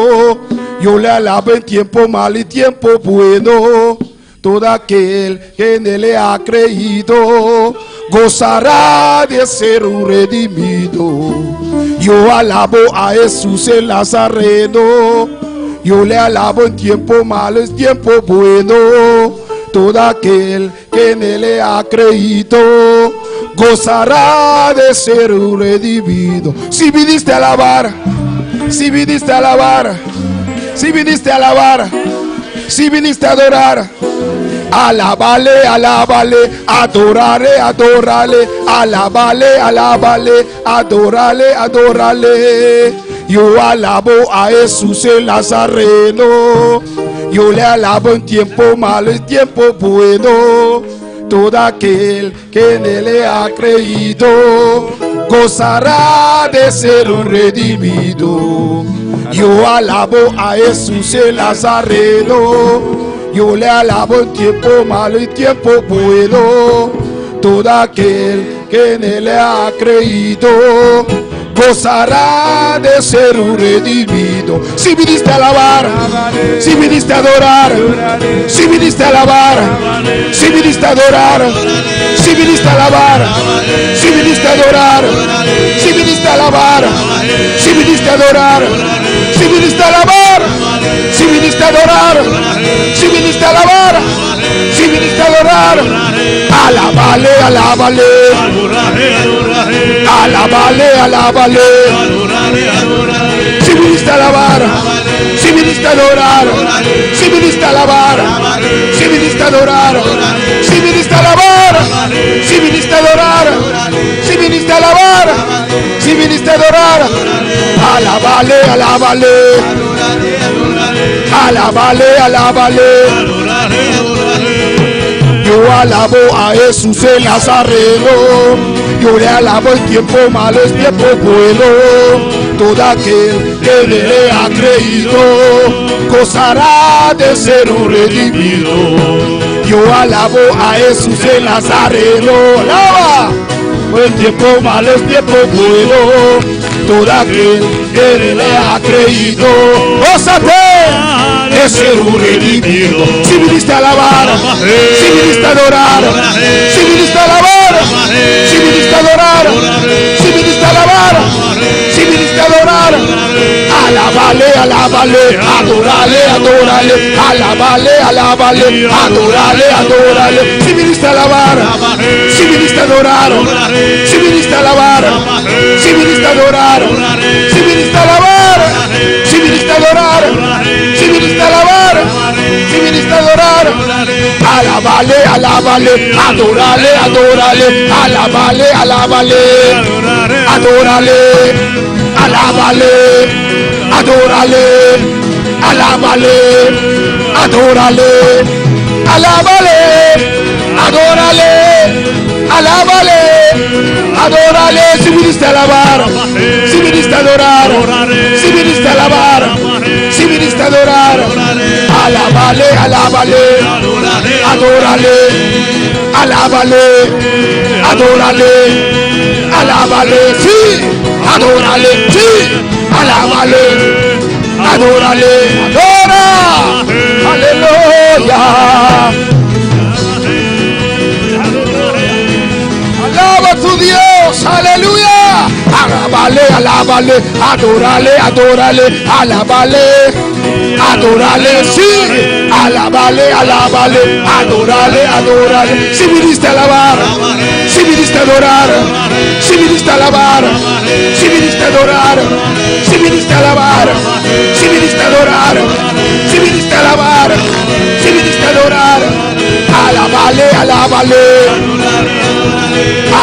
Yo le alabo en tiempo malo y tiempo bueno. Todo aquel que en él le ha creído gozará de ser un redimido. Yo alabo a Jesús el Nazareno. Yo le alabo en tiempo malo y tiempo bueno. Todo aquel que en él le ha creído gozará de ser un redimido. Si viniste a alabar, si viniste a alabar, si viniste a alabar, si viniste a adorar, alábale, alábale, adórale, adórale, alábale, alábale, adórale, adórale. Yo alabo a Jesús el Nazareno. Yo le alabo en tiempo malo y tiempo bueno. Todo aquel que en él le ha creído gozará de ser un redimido. Yo alabo a Jesús el Nazareno. Yo le alabo en tiempo malo y tiempo bueno. Todo aquel que en él le ha creído gozará de ser un redimido. Si viniste a alabar, si viniste a adorar, si viniste a alabar, si viniste a adorar, si viniste a alabar, si viniste a adorar, si viniste a alabar, si viniste a adorar, si viniste a alabar, si viniste a adorar, si viniste a alabar, si viniste a adorar, alábale, alábale, alábale, alábale. Si viniste a alabar, si viniste a adorar, si viniste a alabar, si viniste a adorar, si viniste a alabar, si viniste a adorar, si viniste a alabar, si viniste a adorar, alábale, alábale, alábale, alábale. Yo alabo a Jesús el Nazareno. Yo le alabo en tiempo malo, es tiempo bueno. Todo aquel que en él le ha creído gozará de ser un redimido. Yo alabo a Jesús el Nazareno. ¡Alaba! En tiempo malo, es tiempo bueno. Todo aquel que en él le ha creído gózate de ser un redimido. Si viniste a alabar, si viniste a adorar, si viniste a alabar, si viniste a adorar, si viniste a alabar, si viniste a adorar, alábale, alábale, adórale, adórale, alábale, alábale, adórale, adórale. Si viniste a alabar, si viniste a adorar, si viniste a alabar, si viniste a adorar, si viniste a alabar, si viniste a adorar, si viniste a alabar, si viniste a adorar, alábale, alábale, adórale, adórale, alábale, alábale, adórale, alábale, adórale, alábale, adórale, alábale, adórale, alábale, adórale. Si viniste a alabar, si viniste a adorar, si viniste a alabar, si viniste a adorar, alábale, alábale, adórale, alábale, adórale, alábale, sí, adórale, sí, alábale, adórale, adora. alábale, adórale, adórale, alábale, adórale, sí, alábale, alábale, adórale, adórale. Si viniste a alabar, si viniste a adorar, si viniste a alabar, si viniste a adorar, si viniste a alabar, si viniste a adorar, si viniste a alabar, si viniste a adorar, alábale, alábale,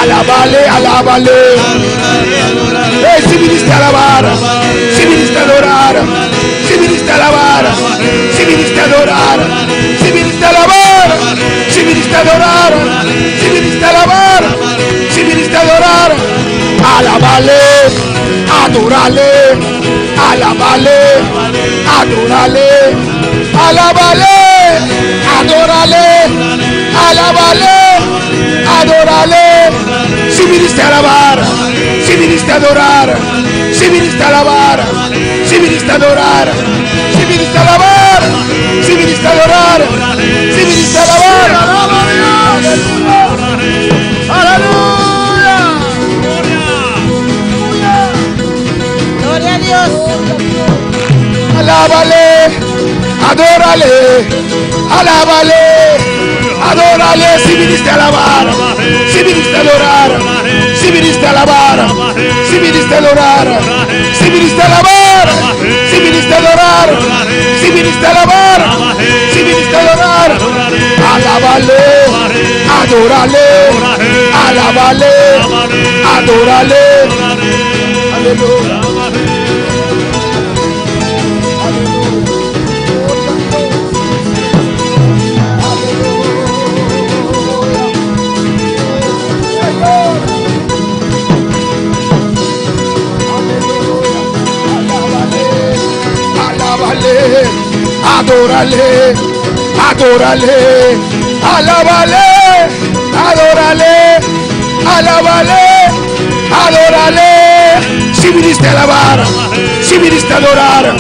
alábale, alábale. Si viniste a alabar, si viniste a adorar, si viniste a alabar, si viniste a adorar, si viniste a alabar, si viniste a adorar, si viniste a alabar, si viniste a adorar, alábale, adórale, alábale, adórale, alábale, adórale, alábale, adórale. Si viniste a alabar, si viniste a adorar, si viniste a alabar, si viniste a adorar, si viniste a alabar, si viniste a adorar, si viniste a alabar, aleluya, Gloria a Dios. alábale, adórale, alábale, adórale. Si viniste a alabar, si viniste a adorar, si viniste a alabar, si viniste a adorar, si viniste a alabar, si viniste a adorar, si viniste a alabar, si viniste a adorar, alábale, adórale, alábale, adórale, aleluya. Adórale, adórale, alábale, adórale, alábale, adórale. Si viniste a alabar, si viniste a adorar,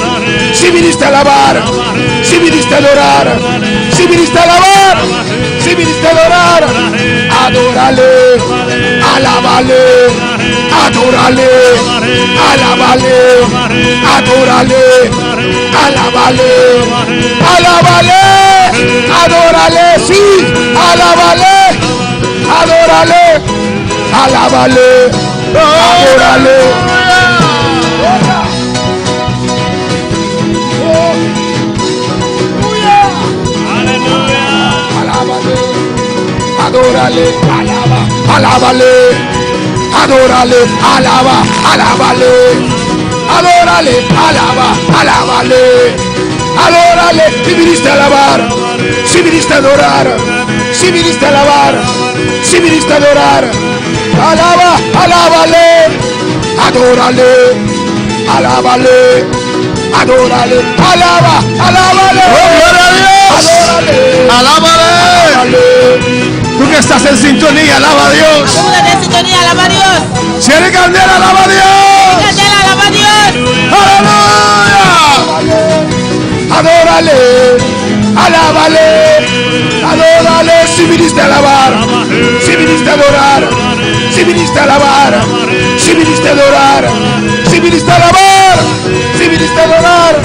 si viniste a alabar, si viniste a adorar, si viniste a alabar, si viniste a adorar, adórale, alábale, adórale, alábale, adórale, alábale, alábale, adórale, sí, alábale, adórale, alábale, adórale. Adórale, alaba, alábale, adórale, alaba, alábale, adórale, alaba, alábale, adórale. Si viniste a alabar, si viniste a adorar, si viniste a alabar, si viniste a adorar, alaba, alábale, adórale, alábale, adórale, alaba, alábale, adórale, Alábale. Tú que estás en sintonía, alaba a Dios. Tú que estás en sintonía, alaba a Dios. Si eres candela, alaba a Dios. Candela, alaba a Dios. Aleluya. adórale, alábale, adórale. Si viniste a alabar, si viniste a adorar, si viniste a alabar, si viniste a adorar, si viniste a alabar, si viniste a adorar,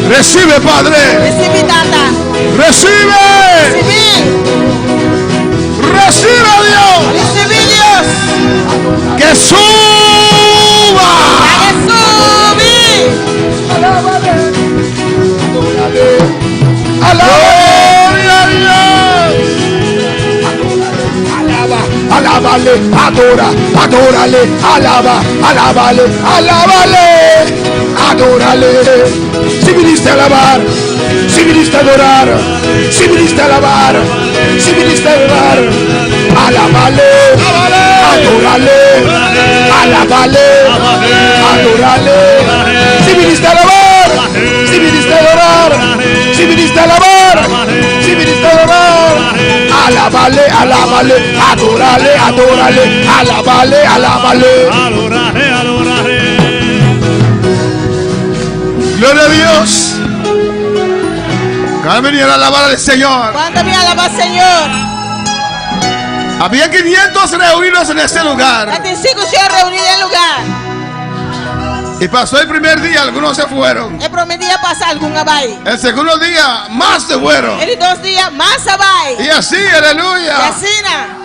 Recibe, Padre. Recibe, Tata. Recibe. Recibe, Dios. Recibe, Dios. Que suba. Que sube. Alábale, adora, adórale, alaba, alábale, alábale, adórale. Si viniste a alabar, si viniste a adorar, si viniste a alabar, si viniste a adorar, alábale, adórale, alábale, adórale. Si viniste a alabar, si viniste a adorar, si viniste a alabar, si viniste a adorar, alábale, alábale, adórale, adórale, alábale, alábale. Adoraré, adoraré. Gloria a Dios. Cabe venir a alabar al Señor. ¿Cuánto me alaba, Señor? Había 500 reunidos en este lugar. Já tem 500 reunidos no lugar. Y pasó el primer día, algunos se fueron. El primeiro dia passa algum vai. El segundo día, más se fueron. Ele 2 dias massa vai. Y así, E aleluya. assim,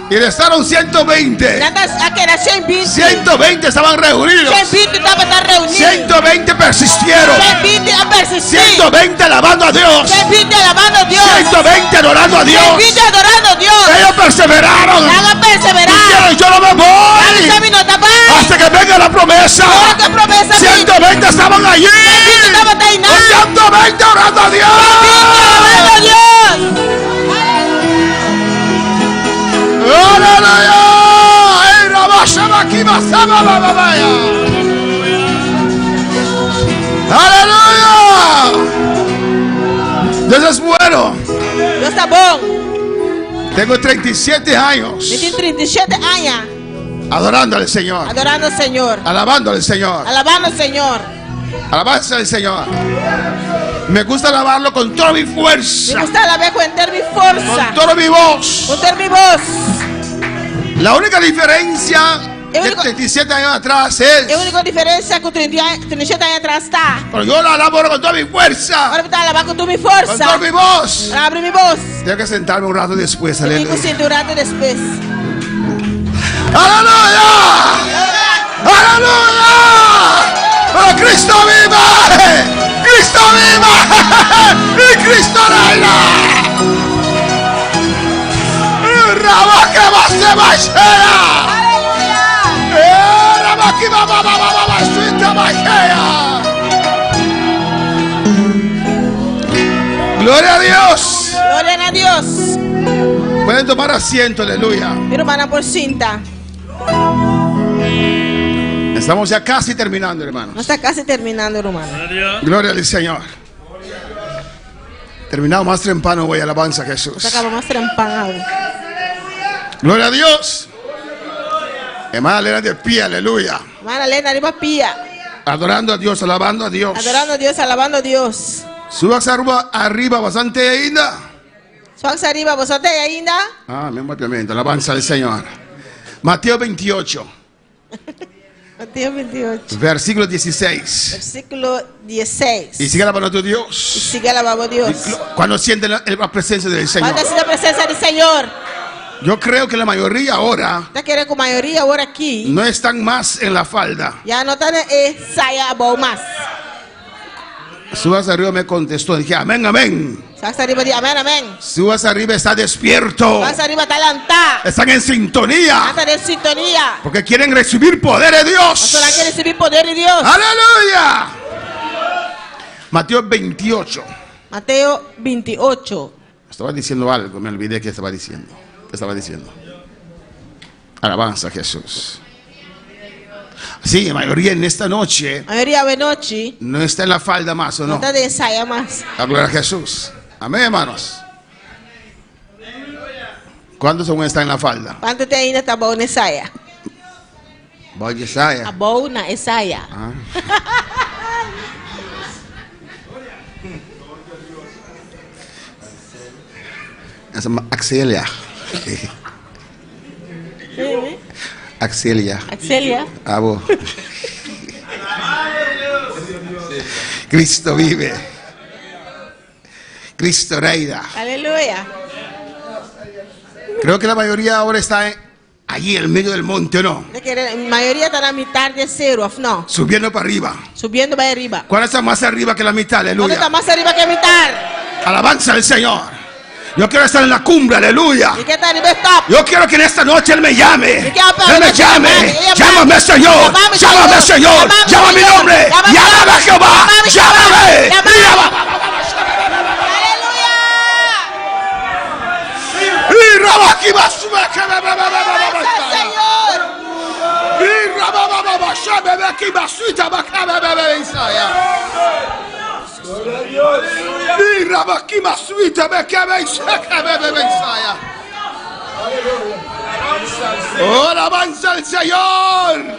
Y restaron 120. aquela 120. 120 estaban reunidos. 120 estava reunido. 120 persistieron. 120 a persistir. 120 alabando a Dios. 120 alabando a Dios. 120 adorando a Dios. 120 adorando a Dios. Ellos perseveraron. Haga perseverar. Dijeron, yo no me voy Sabe não tá bem. hasta que venga la promesa. Ahora que a promesa 120 estaban allí. 120 estava aí Los 120 orando a Dios. alabando a Dios. ¡Aleluya! ¡Ey, rabashaba aquí, basaba, bababaya! ¡Aleluya! Dios es bueno. Deus está bom. Tengo 37 años Eu tenho 37 anos adorando al Señor, adorando ao Senhor. alabando al Señor, Alabando ao Senhor. alabanza al Señor. Me gusta alabarlo con toda mi Me fuerza, gusta alabar com ter minha força. con toda mi voz. Com ter minha voz. La única diferencia El de único- 37 años atrás A es, única diferença com 37 anos atrás está. pero yo lo alabo con toda mi fuerza, Agora eu alabar com toda minha con força. toda mi voz. Abre minha voz. Tengo que sentarme un rato después, Eu tenho que aleluya. sentar depois. ¡Aleluya! ¡Aleluya! ¡Pero Cristo viva! ¡Cristo viva! ¡Y Cristo reina! ¡Raba que va se bajea! ¡Raba que va suita bajea! ¡Gloria a Dios! Glória a Deus. Pueden tomar asiento, aleluya. Minha irmã por cinta. Estamos ya casi terminando, hermanos. Nós está quase terminando, irmão. Gloria al Señor. Terminado más temprano, voy a alabanza a Nós Jesús. acabamos trampando. Gloria a Dios. Hermana Elena de pie, aleluya. Mana Lena arriba pia. Adorando a Dios, alabando a Dios. Adorando a Deus, alabando a Deus. Subas arriba bastante ainda. Só que arriba, você tem ainda? Amén, rápidamente. Alabanza al Señor. Mateo 28, Mateus 28, versículo 16. versículo 16. Y sigue alabando a tu Dios. Siga alabando a Deus. Cuando sienten la presencia del Señor. Quando assim a presença do Senhor. Yo creo que la mayoría ahora Tá querendo com a maioria agora aqui. no están más en la falda. Já não tá saia bom mais. Subas arriba me contestó. Dije, amén, amén. Só que arriba de amém, amém. Subas arriba está despierto. Só que arriba tá lantar. Están en sintonía. Tá de sintonia. Porque quieren recibir poder de Dios. Só lá quer receber poder de Deus. Aleluya. Mateo 28. Mateus 28. Estaba diciendo algo, me olvidé que estaba diciendo. ¿Qué estaba diciendo? Alabanza a Jesús. Sí, la mayoría en esta noche A maioria da noite no está en la falda más, ¿o não no? tá de saia mais. La gloria a Jesús. Amén, hermanos. ¿Cuántos aún están en la falda? Quanto tem ainda tá bom na saia? Voy a Isaías. Tá bom na saia. Ah. Essa é Axelia. Axelia. Axelia. Abo. Cristo vive. Cristo reina. Aleluia. Creo que la mayoría ahora está allí en medio del monte, ¿o no? A maioria está na metade de zero, não? Subiendo para arriba. Subindo para arriba. ¿Cuál está más arriba que la mitad? Quando está Aleluya. mais arriba que a metade? Alabanza al Señor. Yo quiero estar en la cumbre, aleluya. E quem está no top? Yo quiero que en esta noche Él me llame. Y que aparte Él me de llame. llamar, Llámame, Señor. llamame, Llámame, Señor. llamame, Llama mi Señor. nombre. Llámame, Llámame, Jehová. llámame, Llámame. llámame. Llámame. Aleluia. Y Rabaki Basube, que me Graças, Senhor. Y Rababa Shabe, que Basuita, Bakabe, Isaya. Y Rabaki Basuita, Bakabe, Isaya. Oh, alabanza al Señor.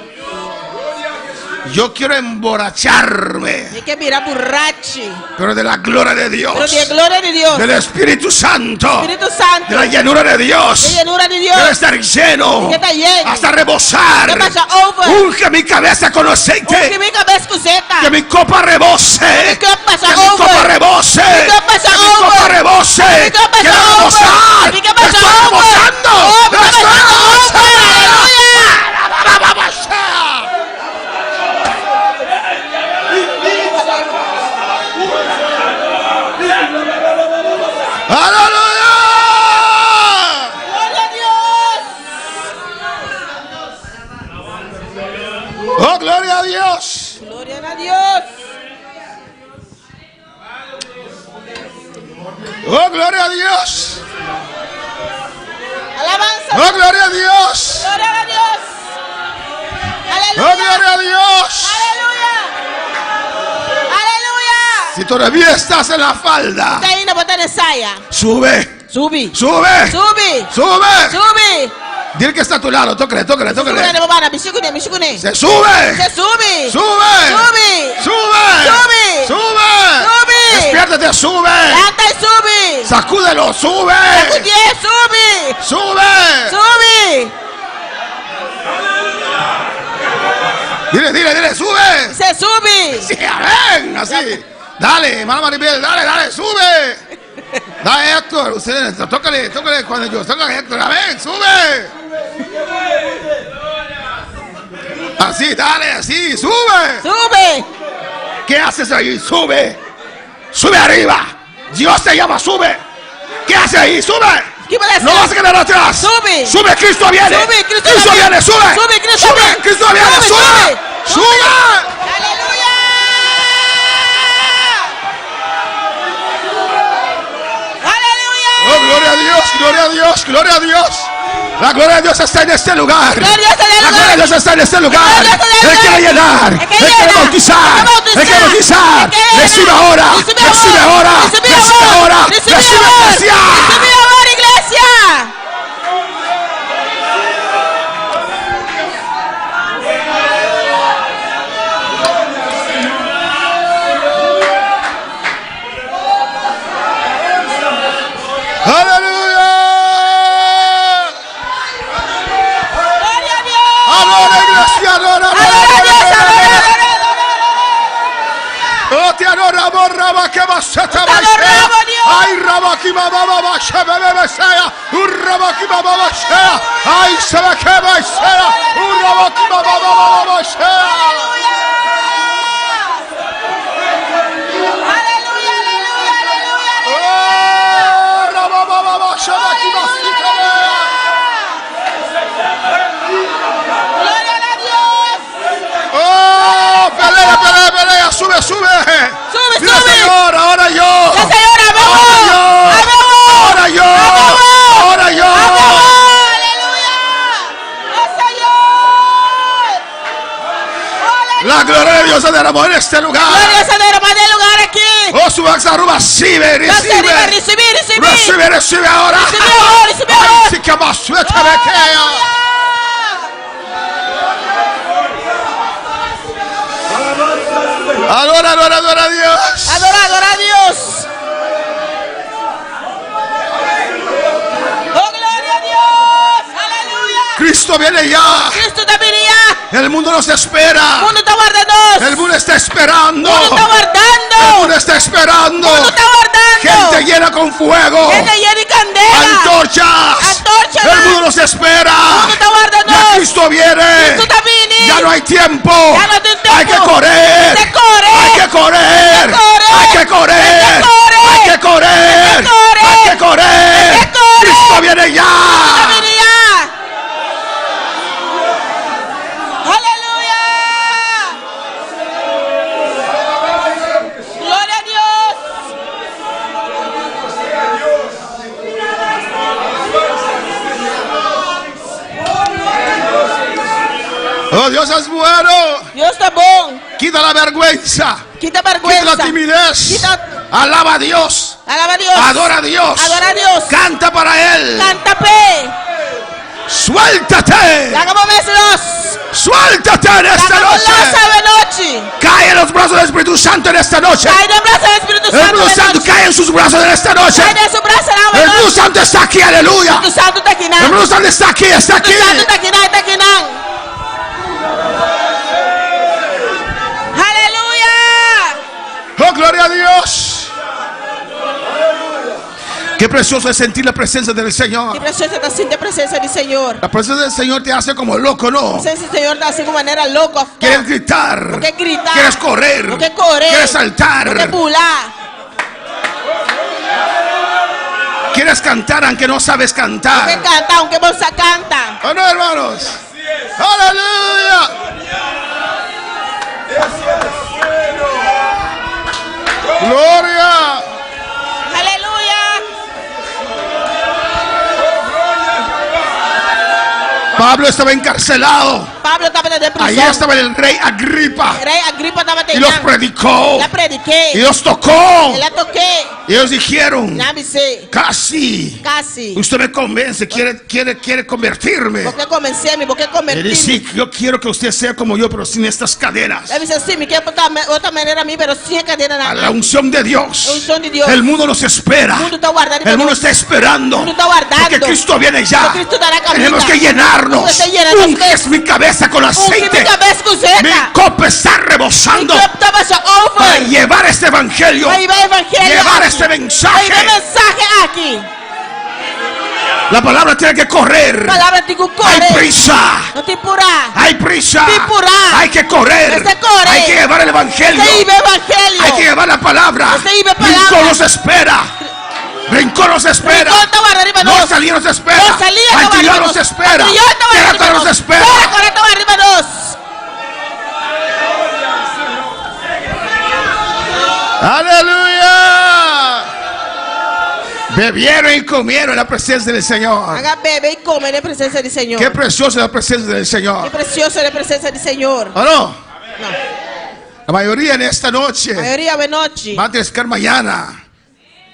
Yo quiero emborracharme, E che mi borracci. pero de la gloria de Dios, Pero di gloria di Dio. del Espíritu Santo, Spirito Santo. de la llanura de Dios. La llanura di Dio. Quiero estar lleno Que está lleno. hasta rebosar. Que pasa over. Unge mi cabeza con Que aceite. mi cabeza cosetta. Que mi copa rebose. Que mi copa pasa Que mi copa over. rebose. Que mi copa pasa Que mi copa over. rebose. Que mi copa pasa Quiero over. rebosar. Que mi copa pasa Estoy over. rebosando. Oh, mi copa Estoy pasa over. ¡Aleluya! Gloria a Dios. ¡Oh, gloria a Dios! Gloria a Dios. ¡Oh, gloria a Dios! Alabanza. ¡Oh, gloria a Dios! Gloria a Dios. ¡Oh, Aleluya. gloria a Dios! Aleluya. Aleluya. Si todavía estás en la falda, Está ahí, no botar saya. sube, Subi. sube, Subi. sube. Subi. Dile que está a tu lado, tócale, tócale, Sukune tócale. babana, bisukune, bisukune. Se sube, Se subi. sube, Subi. sube, Sube. sube. Sube. Despiértate, sube. Anda y subi. Sacúdelo, sube, Sacudie, subi. sube. Subi. Dile, sube. Se subi. Sí, amén, así. Dale, hermano Maribel, dale, sube. Dale, Héctor, ustedes, tócale cuando yo toca Héctor, amén, sube. Así, dale, así, sube. Sube. ¿Qué haces ahí? Sube. Sube arriba. Dios te llama, sube. ¿Qué haces ahí? Sube. ¿Qué vas a hacer? No vas a quedar atrás. Sube. Sube, Cristo viene. Sube, Cristo viene, viene. sube. Sube, Cristo sube, viene. Cristo viene, Sube, sube. sube. Sube. Aleluya. Aleluya. Oh, gloria a Dios, gloria a Dios, gloria a Dios. La gloria de Dios está en este lugar. Gloria está en el La gloria de lugar. Dios está en este lugar. La gloria está en el Él quiere lugar. llenar. Él Él quiere quiere llenar. bautizar. Él quiere Él quiere bautizar. Él quiere Recibe llenar. ahora. Recibe Recibe ahora. ahora. Recibe Recibe ahora. ahora. Recibe Recibe ahora. iglesia. Recibe ahora, iglesia. Aleluya. Gloria a Dios. Adora, iglesia, adora. Adora a Dios, adora, adora, Oh, te adora, borraba, que vas a te adoramos, Dios. Ay, rabaki, mamá, basha, bebé, sea. Rabaki, mamá, sea. Ay, se ve que va a ser. Rabaki, mamá, sea. Aleluya. Aleluya, aleluya, aleluya. Oh, rababa, basha, baki, basita, Gloria a Dios. oh, pelea, pelea, pelea, sube, sube. Sube, Mira, sube. Señor, ahora yo. La señora, Ahora yo. Ahora yo. Ahora yo. Aleluya. El Señor. La gloria de Dios se derramó en este lugar. Gloria se derrama del lugar aquí. Oh, su aruba, recibe, recibe. Recibir. Recibe, recibe ahora. Recibe ahora, recibe ahora. Ay, sí que más suerte me queda. Adora, adora, adora a Dios. Adora a Dios. Oh, gloria a Dios. Aleluya. Cristo viene ya. Cristo también ya. El mundo nos El espera. mundo está guardando. El mundo está esperando. El mundo está El guardando. mundo está esperando. El mundo está guardando. Gente llena con fuego. Gente llena de candela. Antorchas. Antorchas. El mundo nos espera. El mundo está guardando. Ya Cristo viene. Cristo también. Ya no hay tiempo. Ya no hay tiempo. Hay que correr. Se corre. Hay que correr. Hay que correr. Hay que correr. Hay que correr. Hay que correr. Hay que correr. Hay que correr. Hay que correr. Cristo viene ya. También ya. Aleluya. Gloria a Dios. Oh, Dios es bueno. Dios está bon. Quita la vergüenza. Quita Quita vergüenza. la timidez. Quita- Alaba a Dios. Alaba a Dios. Adora a Dios. Adora a Dios. Canta para Él. Canta pe. Suéltate. Lagamomeselos. Suéltate en esta noche. Lagamolasavenochi. Cae en los brazos del Espíritu Santo en esta noche. Cae en el brazo del Espíritu El Espíritu Santo. Santo cae en sus brazos en esta noche. Cae en su brazo en El Espíritu Santo está aquí, aleluya. Espíritu Santo está aquí. El Espíritu Santo está aquí, está aquí. Espíritu Santo está aquí. Está aquí. Aleluya. Oh, gloria a Dios. Qué precioso es sentir la presencia del Qué Señor. precioso está sentir la presencia del Señor. La presencia del Señor te hace como loco, ¿no? La presencia del Señor está así como manera loco. Quieres gritar. No quieres gritar. Quieres correr. No quieres correr. Quieres saltar. No quieres pular. Quieres cantar aunque no sabes No cantar. quieres cantar aunque vos canta. ¿O no, hermanos? Aleluya. Gloria. Aleluya. Pablo estaba encarcelado. Pablo estaba en prisión. Allí estaba el rey Agripa. El rey Agripa estaba Y los predicó. La prediqué. Y los tocó. Y la toqué. Y ellos dijeron, La avisé. casi. Casi. Usted me convence, quiere convertirme. ¿Por qué comencé? ¿Por qué Y convertirme? dice, yo quiero que usted sea como yo, pero sin estas cadenas. La avisé, sí, me quiero portar de otra manera a mí, pero sin cadena A nada. la unción de Dios. La unción de Dios. El mundo nos espera. El mundo está guardando. El mundo está esperando. El mundo está guardando. Porque Cristo viene ya. Porque Cristo dará camino. Tenemos que llenarnos. Tenemos que llenarnos. Unges mi cabeza con aceite. Mi cabeza con aceite. Mi copa está rebosando. Para llevar este evangelio. Llevar este mensaje. Aquí. La palabra tiene que correr. Palabra tiene que correr. Hay prisa. No te apura. Hay prisa. Te apura. Hay que correr. Se corre. Hay que llevar el evangelio. Se iba evangelio. Hay que llevar la palabra. Se iba palabra. Rincón nos espera. Rincón nos espera. Rincón estaba arriba, No salía nos espera. No salía, estaba Antillón arriba, nos espera. Antillón estaba arriba, Querétaro nos espera. Querétaro estaba arriba, dos. Aleluya. Bebieron y comieron en la presencia del Señor. Haga bebe y come en la presencia del Señor. Qué preciosa es la presencia del Qué Señor. precioso es la presencia del Señor. ¿O no? No. La mayoría en esta noche La mayoría de noche. van a testificar mañana.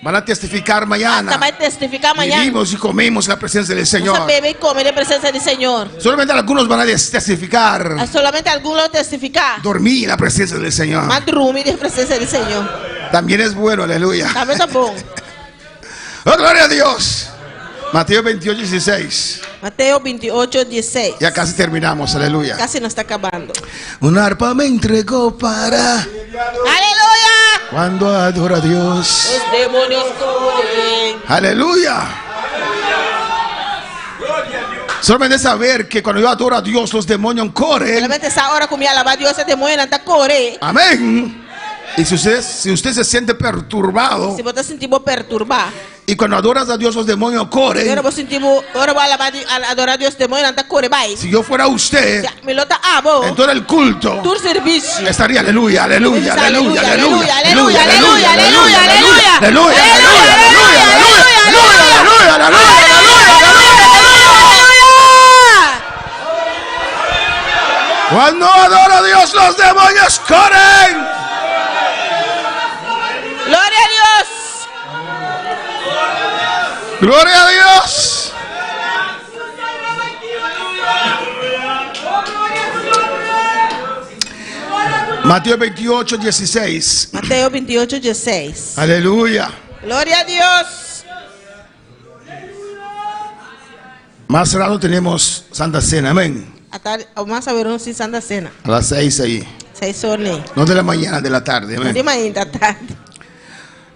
Van a testificar mañana. Hasta va a testificar mañana. Vivimos y comemos en la presencia del Vamos a Señor. beber y comer en la presencia del Señor. Solamente algunos van a testificar. Solamente algunos testificar. Dormí en la presencia del Señor. Más dormir en la presencia del Señor. También es bueno, aleluya. También está bueno. Oh, gloria a Dios. Mateo 28, 16. Mateo 28, 16. Ya casi terminamos, aleluya. Casi nos está acabando. Un arpa me entregó para ¡Aleluya! cuando adoro a Dios. Los demonios corren. Aleluya. Solamente saber que cuando yo adoro a Dios, los demonios corren. Solamente esa hora como alabar a Dios, se demuestran, está corre. Amén. Y si usted se siente perturbado, Si vos te sentimos perturbados, y cuando adoras a Dios, los demonios corren. ahora vos sentimos, ahora vos alabar, adorar a Dios, demuestran, está corre, bye. Si yo fuera usted, Ya, me lo está abo. en todo el culto, Tu servicio. estaría aleluya, aleluya, aleluya, aleluya, aleluya, aleluya, aleluya, aleluya, aleluya, aleluya, aleluya, aleluya. Cuando adoro a Dios, los demonios corren. Gloria a Dios. Gloria a Dios. Mateo 28, 16. Mateo 28, 16. Aleluya. Gloria a Dios. Más rato tenemos Santa Cena, amén. Vamos a ver un sin Santa Cena. A las 6 ahí. 6 horas. No de la mañana, de la tarde, amén. De mañana tarde.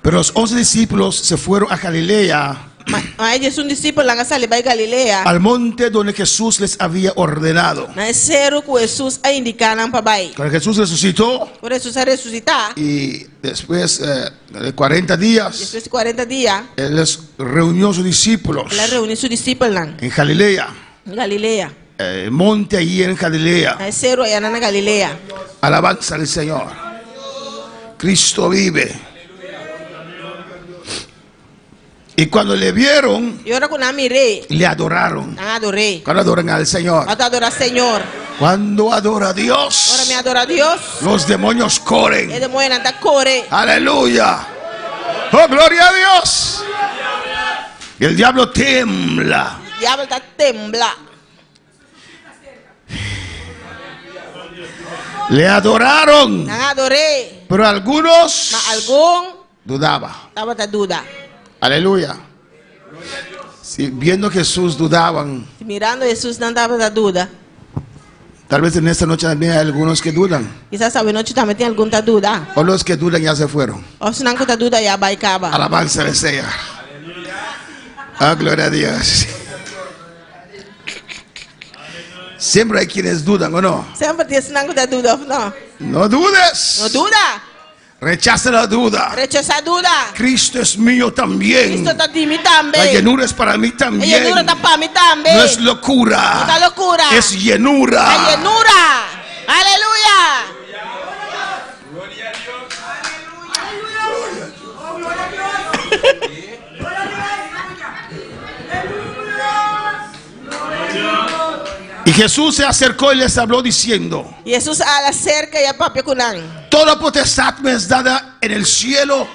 Pero los 11 discípulos se fueron a Galilea, Ellos un discípulo la casa de Galilea. al monte donde Jesús les había ordenado. Na cero que Jesús a indicar para bai. Cuando Jesús resucitó, Por Jesús a resucitar. y después de 40 días, Después de 40 días, Él les reunió a sus discípulos él reunió sus discípulos en Galilea. en Galilea. El monte allí en Galilea. Na cero allá en Galilea. Alabanza al Señor. Cristo vive. Y cuando le vieron, Y ahora con miré, le adoraron. adoré. Cuando adoran al Señor. Ahora adora al Señor. Cuando adora a Ahora Dios, me adora a Dios. los demonios Es corren. de buena, anda corre. Aleluya. Oh, gloria a Dios. Y el diablo tiembla. diablo está tembla. Le adoraron, Nang adore. pero algunos Ma algún dudaban. tama ta duda. Aleluya. Si viendo que Jesús dudaban, Mirando a Jesús nang tama ta duda. tal vez en esta noche también hay algunos que dudan. Quizás sabi noche también tiene algún ta duda. O los que dudan ya se fueron. O sinang ko ta duda ya bay kaba. Alabanza al Señor. Ah, gloria a Dios. Siempre hay quienes dudan, ¿o no? Sempre tiene sinang ko ta duda, no? No dudes. No duda. Rechaza la duda. Rechaza duda. Cristo es mío también. Cristo ta di mi La tambe. llenura es para mí E también. llenura ta pa mi tambe. No es locura. Esta locura. Es llenura. La llenura. Aleluya. Y Jesús se acercó y les habló diciendo: Y Jesús a la cerca y a papi kunang. toda potestad me es dada en el cielo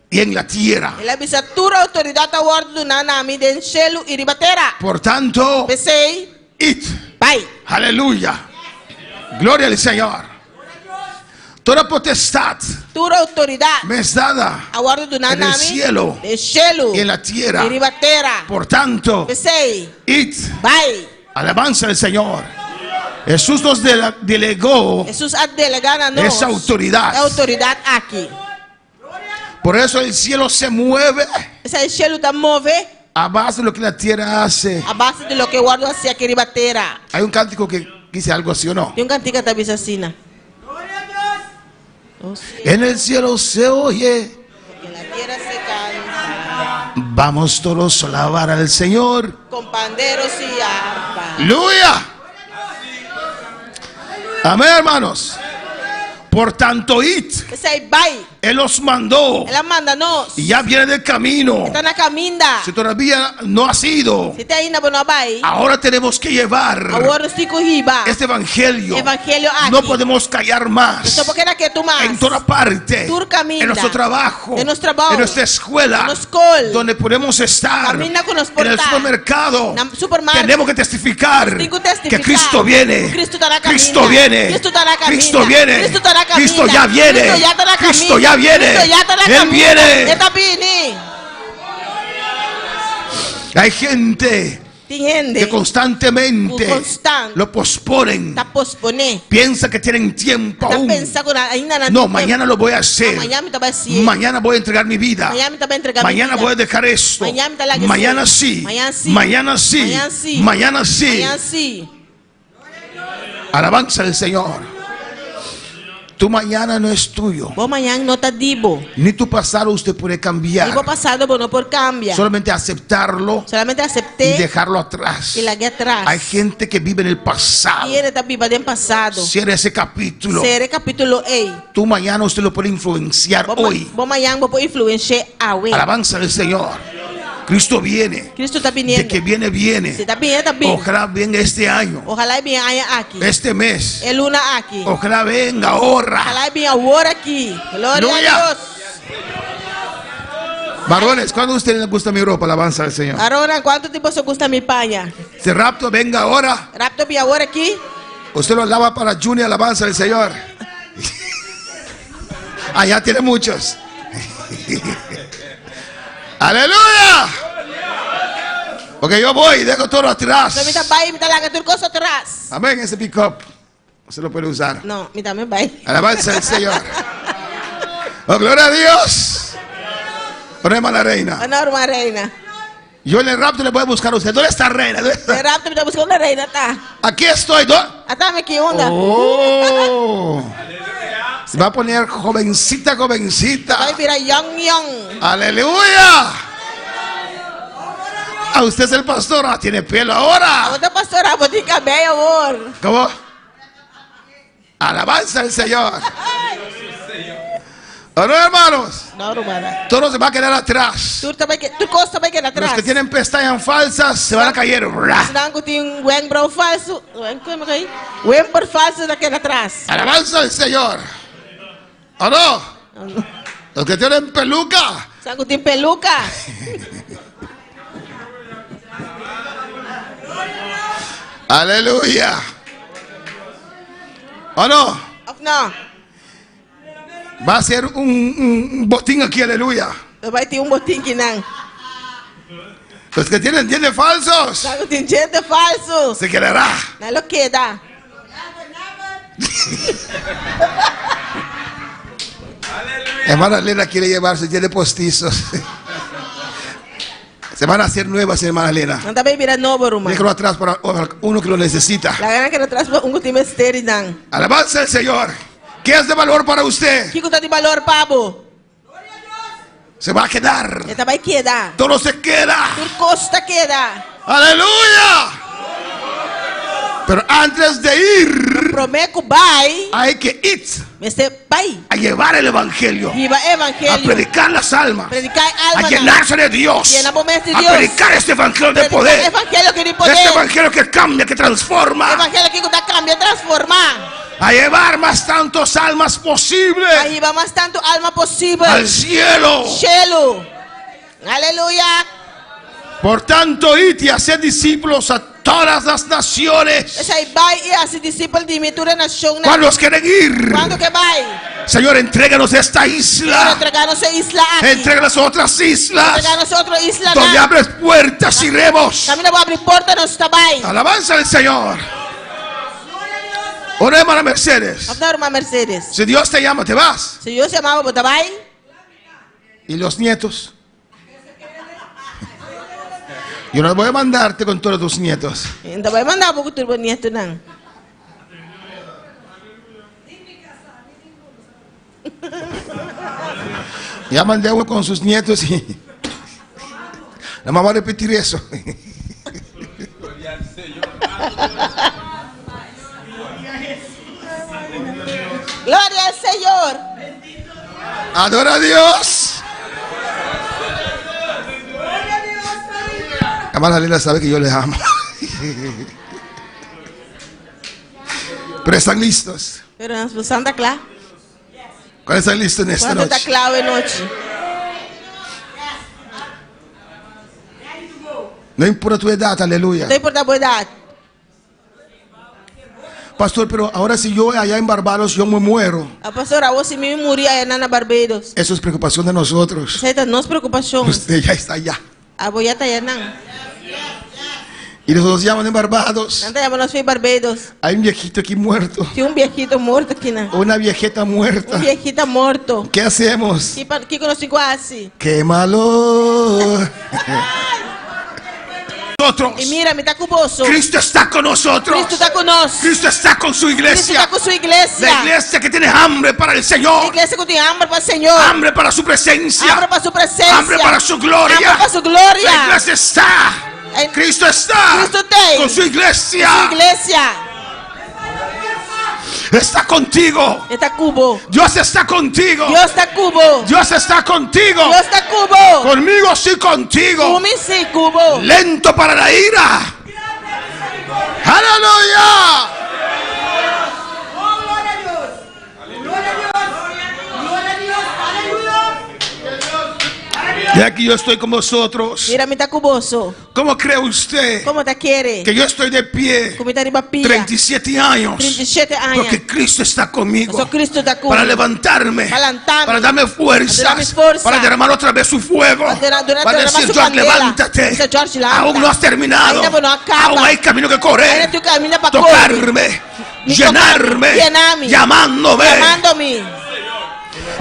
y en la tierra. Ila bisa tura autoridad a wardo na namin den shelu iribatera. Por tanto, Besay. id. Bye. Aleluya. Gloria al Señor. Toda potestad Tura autoridad me es dada a wardo na en el namin cielo den shelu y en la tierra. iribatera. Por tanto, Besay. id. Bye. Alabanza al Señor. Jesús nos delegó Jesús ha delegado a nos esa autoridad. autoridad aquí. Por eso el cielo se mueve Esa shelu ta move a base de lo que la tierra hace. a base de lo que guardo hacia que iribatera. Hay un cántico que dice algo así, ¿o no? Y un cantica ta bisa sina. Oh, sí. En el cielo se oye. Que la tierra se canta Vamos todos a alabar al Señor. con panderos y arpa. Aleluya. Amén, hermanos. Por tanto, id. Say bye. Él los mandó. Él manda-nos. Y ya viene del camino. Está na caminda. Si todavía no ha sido, Si te ainda bono bye. ahora tenemos que llevar Ahora estoy cohiba. este evangelio. Evangelio aquí. No podemos callar más. Esto porque era que tú más. En toda parte, Tú camina. en nuestro trabajo, En nuestro trabajo. en nuestra escuela, En la escuela. donde podemos estar, Camina con los en el portal. supermercado, Na supermercado. tenemos que testificar Tengo que testificar. que Cristo viene, Cristo estará camina. Cristo viene, Cristo estará camina. Cristo viene, Cristo estará camina. Cristo ya viene, Cristo ya estará Cristo camina. ya viene, Cristo ya estará Él camina. viene. Está vini. Hay gente Tiende. que constantemente Constante. lo posponen, Está pospone. piensa que tienen tiempo Está aún. pensando na ainda na No, tiempo. mañana lo voy a hacer. Mañana te va a decir. Mañana voy a entregar mi vida. Mañana te va a entregar mi Mañana vida. voy a dejar esto. Mañana te la que Mañana sí. sí. Mañana sí. Mañana sí. Mañana sí. Mañana sí. Mañana sí. Alabanza al Señor. Tu mañana no es tuyo. Vos mañana no está divo. Ni tu pasado usted puede cambiar. Divo pasado, vos no por cambia. Solamente aceptarlo Solamente y acepté dejarlo atrás. y la que atrás. Hay gente que vive en el pasado. Quiere estar viva del pasado. Cierra ese capítulo. Seré capítulo 8. Tu mañana usted lo puede influenciar hoy. Vos mañana vos puedes influenciar a hoy. Alabanza al Señor. Cristo viene. Cristo está De viniendo. que viene, viene. Si está bien, está bien. Ojalá venga este año, Ojalá bien haya aquí. este mes. El luna aquí. Ojalá venga ahora. Ojalá bien ahora aquí. Gloria Aleluya. a Dios. Varones, ¿cuándo a usted le gusta mi ropa? Alabanza al Señor. Ahora, ¿cuánto tiempo se gusta mi paña? Si rapto venga ahora, Rapto bien ahora aquí. usted lo lava para Junior. Alabanza al Señor. Allá tiene muchos. Aleluya. Porque yo voy y dejo todo atrás. No, mita bye, mita la que tu cosa atrás. Amén, ese pick-up. Usted lo puede usar. No, mita me bye. Alabanza al Señor. Oh, gloria a Dios. Pero hermana reina, Una hermana reina. yo en el rapto le voy a buscar a usted. ¿Dónde está reina? ¿Dónde está? De rapto me está buscando una reina, está. Aquí estoy. Hasta me que onda. Oh. Se va a poner jovencita, jovencita. Ay, mira, young. Aleluya. A usted es el pastor. Ah, tiene pelo ahora. Otra pastora, vos tienes cabello, amor. ¿Cómo? Alabanza al Señor. ¿O no, hermanos? No, hermana. Todos se van a quedar atrás. Tu cosa va a quedar Los atrás. que tienen pestañas falsas se van a caer. Senang ko ting weng bro falso. Weng ko mo kay? Weng por falso na queda atrás. Alabanza al Señor. ¿O no? Los que tienen peluca. Senang ko ting peluca. Aleluya. ¿O no? Of no? Va a ser un botín aquí, aleluya. Vai ter botim que não. Los que tienen dientes falsos, Sabe, tem gente falso. se quedará. Não lo queda. Hermana Elena quiere llevar sus dientes postizos. Se van a hacer nuevas, hermana Elena. Não tá bem virar novo, irmão. Déjalo atrás para uno que lo necesita. La gana que não traz time estéreo, não. Alabanza al Señor. ¿Qué es de valor para usted? Que tá de valor, pabo? Se va a quedar. Esta vai quedar. Todo se queda. Por costa queda. Aleluya. Pero antes de ir, Prometo vai. hay que ir Este vai. a llevar el evangelio, Viva a evangelho. predicar las almas, Predicar a alma. llenarse de Dios, Llenamos de a Dios. predicar este evangelio de Predicar poder, evangelho que de poder. este evangelio que cambia, que transforma, Evangelho que tá cambia, transformar. a llevar más tantos almas posibles Aí vai mais tanto alma possível. al cielo. Cielo. Aleluya. Por tanto, id y haced discípulos a todas las naciones. Essa aí vai e as discípulos de mitura nação. ¿Cuántos quieren ir? Quando que vai? Señor, entréganos esta Quero isla. entregar-nos a isla aqui. Entréganos otras islas Entregar-nos a outra isla. donde abres puertas y iremos. Caminho vai abrir porta, nós também. Alabanza al Señor. Ora, hermana Mercedes. Vamos dar uma Mercedes. Si Dios te llama, te vas. Se eu chamava, você vai? ¿Y los nietos? Yo no voy a mandarte con todos tus nietos. Então vai mandar pouco turbo nieto, não. Ya mandé uno con sus nietos y la mamá va a repetir eso. Glória ao Senhor. Adora a Dios. Hermana Lina sabe que yo les amo. Pero están listos. Pero nós precisamos estar claro. ¿Cuáles están listos en esta Quando está noche? claro é noite. No importa tu edad, aleluya. Não importa a boa idade. Pastor, pero ahora si yo allá en Barbados yo me muero. A pastora, você me moria aí na Barbados. Eso es preocupación de nosotros. Essa é a nossa preocupação. Usted ya está allá. A boia está aí, não. Y nos llaman en Barbados. Não tem, nós fomos Barbados. Hay un viejito aquí muerto. Tinha viejito morto aqui, não. Una viejita muerta. Viejita morto. ¿Qué hacemos? Que nós quase. Quémalo. Nosotros. E mira, me está com o bolso. Cristo está con nosotros. Cristo está conosco. Cristo está con su Cristo iglesia. está com sua igreja. La iglesia que tiene hambre para el A Señor. igreja que tem hambre para o Senhor. Hambre para su presencia. Hambre para sua presença. Hambre para su gloria. Hambre para sua glória. La iglesia está. Cristo está Cristo tem. con su iglesia. Sua igreja. Está contigo. Está cubo. Dios está contigo. Deus está cubo. Dios está contigo. Deus está cubo. Conmigo sí contigo. Come sim, cubo. Lento para la ira. Aleluya. Y aquí yo estoy con vosotros. Mira, me está com o bolso. ¿Cómo cree usted Como tá querer? que yo estoy de pie? Como tá de papia. 37 años. 37 anos. Porque Cristo está conmigo. Só Cristo está cubo. Para levantarme. Para levantarme. Para darme fuerzas. Para darme fuerza. Para derramar otra vez su fuego. Para Para decir, su George, candela. levántate. Dice, George, levanta. Aún no has terminado. Ainda não acaba. Aún hay camino que correr. Ainda tu caminho para Tocarme. Me Llenarme. llenarme. Llamándome. Llamándome.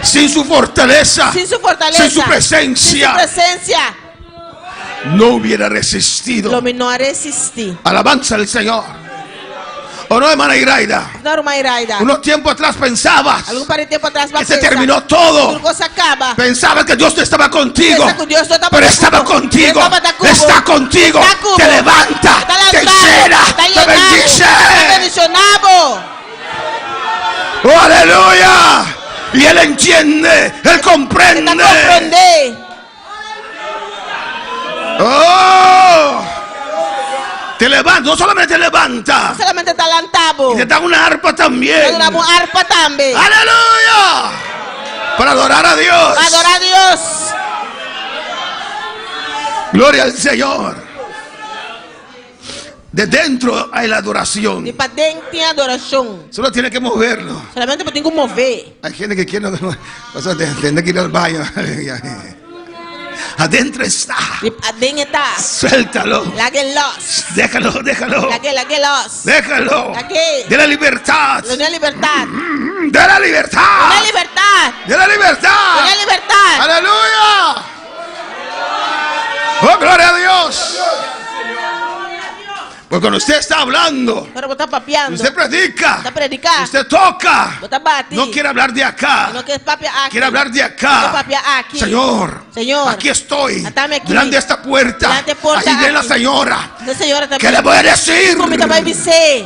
Sin su fortaleza. Sin su fortaleza. Sin su presencia. Sin su presencia. No hubiera resistido. Lo no resistí. Alabanza al Señor. ¿O no, hermana Iraida? Não era uma iraida. Unos tiempos atrás pensabas Algum tempo atrás que se terminó todo. Tudo se acaba. Pensabas que Dios no estaba contigo. Pensa que Deus não estava Pero contigo. estaba contigo. Ele estava com Está cubo. contigo. Está cubo. Te levanta. Está Te levantado. llena. Está Te llenado. bendice. Está bendicionado. ¡Oh, aleluya! Y Él entiende. Él Está comprende. compreender. ¡Oh! Te levanta. No solamente te levanta. Solamente está levantado. Te da una arpa también. Dá uma harpa também. ¡Aleluya! Para adorar a Dios. Adorar a Deus. Gloria al Señor. De dentro hay la adoración. De para dentro tem adoração. Solo tiene que moverlo. Solamente tem que mover. Hay gente que quiere, o sea, tiene que ir al baño. Adentro está. De adentro está. Suéltalo. Largue-los. Déjalo. Largue-los. Déjalo. Largue. De la libertad. De la libertad. De la libertad. De la libertad. De la libertad. De la libertad. Aleluya. Oh, gloria a Dios. Porque cuando usted está hablando, Para botar papiando. usted predica, Está predicar. usted toca, Botar batir. no quiere hablar de acá, Não quer papiar aqui. quiere hablar de Quer acá. papiar aqui. Señor, Señor, aquí estoy, atame aquí. delante de esta puerta. Delante de puerta Allí viene la aquí. señora. A senhora também. ¿Qué le voy a decir? Como também você.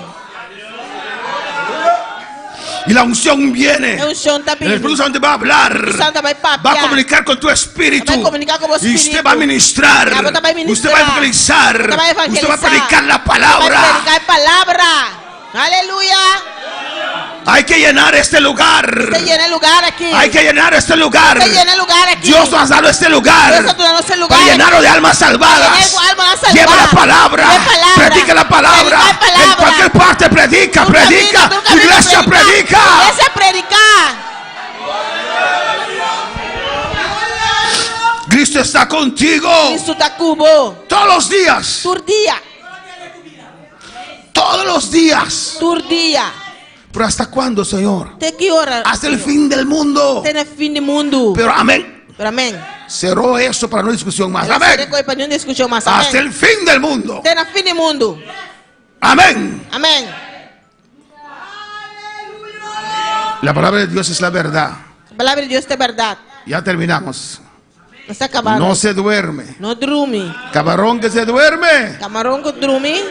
Y la unción viene. É um chão tá El vindo. Espíritu Santo va a hablar, Santo vai va a papiar. comunicar con tu espíritu. Vai comunicar com o Y espírito. usted va a ministrar. Ah, você vai Usted ministrar. va a evangelizar. Você vai evangelizar. Usted va a predicar la Vai palabra. predicar a palavra. Aleluia. Hay que llenar este lugar. Você llena el lugar aqui. Hay que llenar este lugar. Você llena el lugar aqui. Dios nos ha dado este lugar Dios nos ha dado este lugar para llenarlo de almas Para salvadas. llenar almas salvadas. Lleva la palabra. Lleva palabra. Predica la palabra. Predica la palabra. En cualquier parte predica, Tu predica. camino, tu camino, Iglesia predica. Iglesia predica. Cristo está contigo Cristo está cubo. todos los días. Tur dia. Todos los días. Tur dia. Pero ¿hasta cuándo, Señor? Até que hora? Hasta el fin del mundo. Até no fim do mundo. Pero amén. Pero amém. Cerró eso para no discusión más. Ela Amén. será coisa para não discutir mais. Hasta Amém. el fin del mundo. Até no fim do mundo. Amén. Amém. La palabra de Dios es la verdad. A palavra de Deus é verdade. Ya terminamos. Não está acabado. No se duerme. Não dorme. Camarón que se duerme. Camarão que dorme.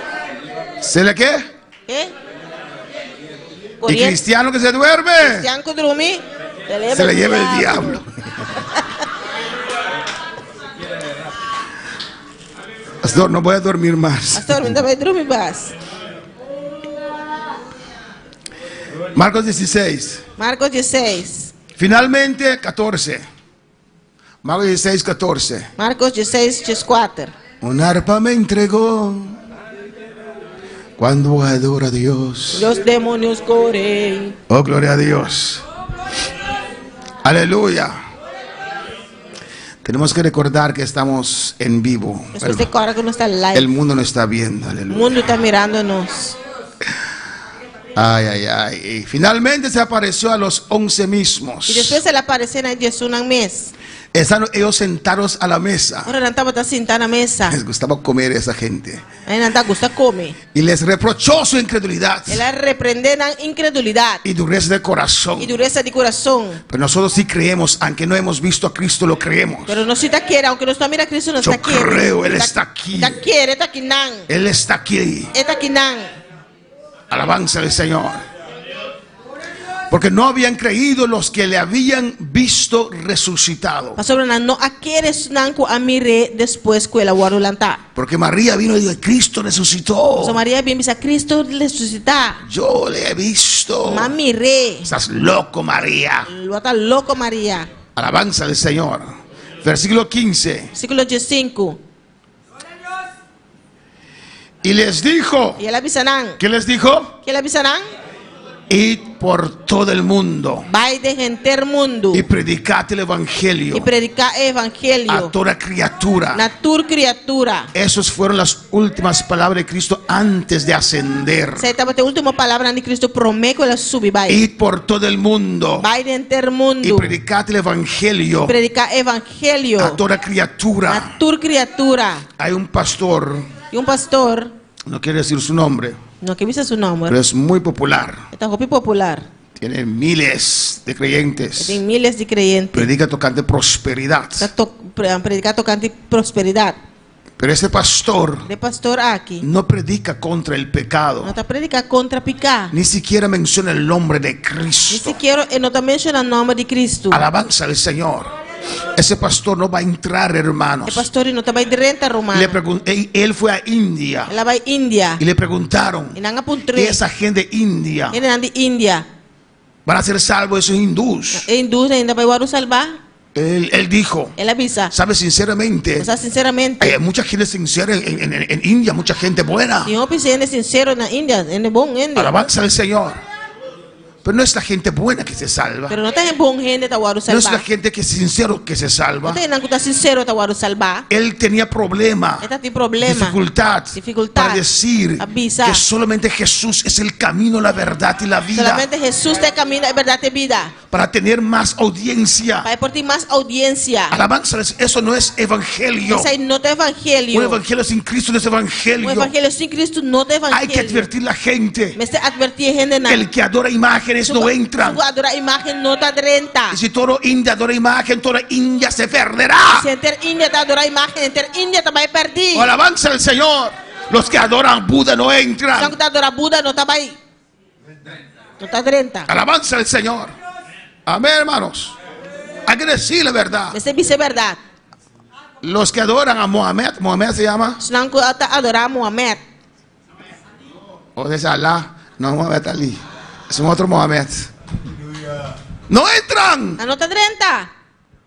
¿Se le qué? ¿Quê? Y cristiano que se duerme. Cristiano que dorme. Se le lleva el diablo. Pastor, no voy a dormir más. Pastor, ainda vai dormir mais. Marcos 16. Marcos 16. Finalmente 14. Marcos 16, 14. Marcos 16, 14. Un arpa me entregó cuando adora a Dios. Los demonios corren. Oh, gloria a Dios. Aleluya. Tenemos que recordar que estamos en vivo. Después de ahora que no está live. El mundo no está viendo. O Aleluya. mundo está mirándonos. Ay, ay, ay. Y finalmente se apareció a los 11 mismos. E depois ela apareceu na Jesus na mesa. Están ellos sentados a la mesa. Agora não estava sentada na mesa. Les gustaba comer a esa gente. Aí não está gusta comer. Y les reprochó su incredulidad Ela repreende na incredulidade y dureza de corazón. e dureza de coração. Pero nosotros sí creemos, aunque no hemos visto a Cristo, lo creemos. Pero não se está querendo, aunque não está mira Cristo não Yo está querendo. creo, Él está aquí. Está querendo, está aqui não. Él está aquí. Está aqui não. Alabanza del Señor. Porque no habían creído los que le habían visto resucitado. Pastor, não aqueles não que a mire depois que ela o lantar. Porque María vino y dijo, Cristo resucitó. So Maria bem disse, Cristo ressuscitar. Yo le he visto. Mas mire. Estás loco, María. Lo está louco, Maria. Alabanza del Señor. Versículo 15. Versículo 15. Y les dijo. E ela avisaram. ¿Qué les dijo? Que ela avisaram? Id por todo el mundo Vai de gente mundo. y predicad el evangelio E predicar o evangelho. a toda criatura. Na tua criatura. Esas fueron las últimas palabras de Cristo antes de ascender. Essa estava a última palavra de Cristo. Promete que ela sube. Vai. Id por todo el mundo Vai de gente y mundo. predicad el evangelio Predicar evangelho. a toda criatura. Na tua criatura. Hay un pastor, E pastor, no quiero decir su nombre, não que visse seu nome. pero es muy popular. É roupa popular. Tiene miles de creyentes. Tem milhares de crentes. Predica tocante prosperidad. Predicar tocante prosperidade. Pero ese pastor De pastor aqui. no predica contra el pecado. Não está predicar contra picar. Ni siquiera menciona el nombre de Nem Cristo. sequer não está mencionando o nome de Cristo. Alabanza al Señor. Ese pastor no va a entrar, O hermanos. pastor não está de renta romana. Él fue a India Ela vai Índia. y le preguntaron, E não apuntou. ¿y esa gente india Ele anda de Índia. van a ser salvos esos hindús? E induz ainda vai o salvar. Él dijo, Él avisa. sabe, sinceramente, O sea, sinceramente. hay mucha gente sincera en India, mucha gente buena. Y yo pensé en sincero en la India, en el buen India. Alabanza al Señor. Pero no es la gente buena que se salva. Pero no está en buen gente tawaru No es la salva. gente que es sincero que se No salva. está en que sincero tawaru salva. Él tenía problema, Este tipo problema. dificultad para decir Avisa. que solamente Jesús es el camino, la verdad y la vida. Solamente Jesús te camina, es verdad, te vida. Para tener más audiencia. Para por ti más audiencia. Alabanza, eso no es evangelio. Ese no te Un evangelio. evangelio sin Cristo no es Un evangelio. evangelio sin Cristo no te evangelio. Hay que advertir a la gente. Me está advertir gente na. El que adora imágenes no entran. Su adora imagen no te renta. Y si todo India adora imagen, toda India se perderá. Si enter India te adora imagen, enter India te va a perder. Alabanza al Señor. Los que adoran Buda no Si entran. te adora Buda no te va a ir. No te renta. Alabanza al Señor. Amén, hermanos. Hay que decir la verdad. Me dice verdad. Los que adoran a Mohamed, Mohamed se llama. Senang ku adora a Muhammad. O es Allah. No, Mohamed Ali. Es un otro Mohamed. No entran. No te renta.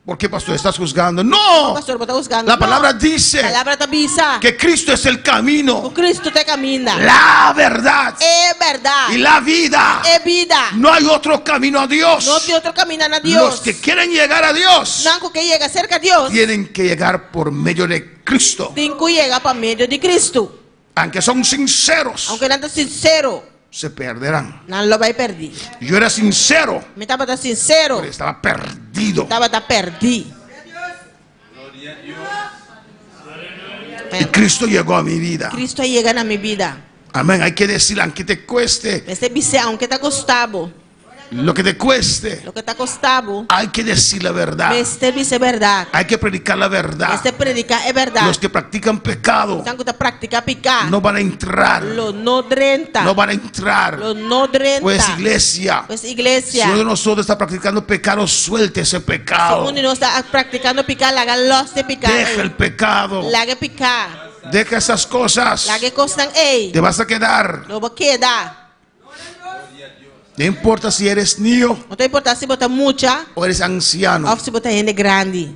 ¿Por qué, pastor? ¿Estás juzgando? No. Pastor, vos estás buscando. La No. palabra dice La palabra te avisa que Cristo es el camino, Cristo te camina. la verdad Es verdad. y la vida. Es vida. No hay otro camino a Dios. No tiene otro camino a Dios. Los que quieren llegar a Dios Nanco que llega cerca a Dios. tienen que llegar por medio de Cristo. Tinco llega para medio de Cristo. Aunque son sinceros, Aunque no estás sincero, se perderán. no lo va a perder. Yo era sincero, Me estaba tan sincero. pero estaba perdido. Estaba tan perdido. Y Cristo llegó a mi vida. Cristo llega a mi vida. Amén. Hay que decir, aunque te cueste Este dice, aunque te ha costado, lo que te cueste, lo que te ha costado, hay que decir la verdad. este dice verdad. Hay que predicar la verdad. Este predica es verdad. Los que practican pecado Tanto te practica picar. no van a entrar. Lo no renta. No van a entrar. Lo no renta. Pues iglesia, Pues si iglesia. uno de nosotros está practicando pecado, suelte ese Si pecado. uno no está practicando picar, la haga los de picar. Deja el pecado. La haga picar. Deja esas cosas. La que costan, ey. Te vas a quedar. No va a quedar. No importa si eres niño No te importa si bota mucha o eres anciano. o si bota gente grande.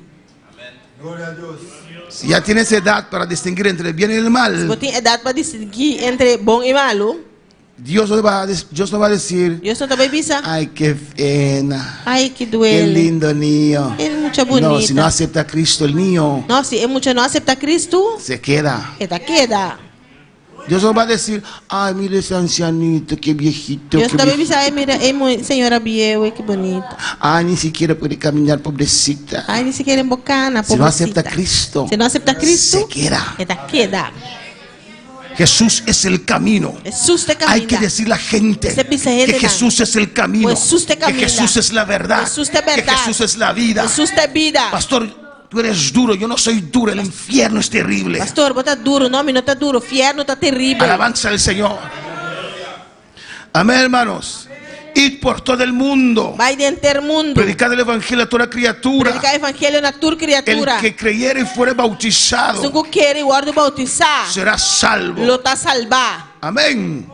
Si ya tienes edad para distinguir entre el bien y el Si mal, bota edad para distinguir entre bon y malo, Dios no va a decir, Dios no te va a avisar. ay, qué pena, Ay, que qué duele. lindo niño. Es mucha bonita. No, si no acepta a Cristo, el niño No, si es mucho no acepta a Cristo, se queda. queda. Dios no va a decir, ay, mire ese ancianito, qué viejito. Dios qué te va a viejito. avisar, ay, mira, es muy señora vieja, qué bonita. Ay, ni siquiera puede caminar, pobrecita. Ay, ni siquiera en bocana, Si no pobrecita. acepta a Cristo, Si no acepta a Cristo, se queda. queda. Jesús es el camino. Jesús te camina. Hay que decir a la gente Se pisa gente que na. Jesús es el camino, Jesús te que camina. Jesús es la verdad, Jesús te que verdad. Jesús es la vida. Jesús te vida. Pastor, tú eres duro, yo no soy duro, el infierno es terrible. Pastor, vos estás duro, no, mi no está duro, fierno está terrible. Alabanza al Señor. Amén, hermanos. Id por todo el mundo, Vai de enter mundo. predicad el evangelio a toda criatura. Predicar el evangelio na tua El criatura. que creyere y fuere Se bautizado tu quer igual de bautizar, será salvo. lo está salvar. Amén.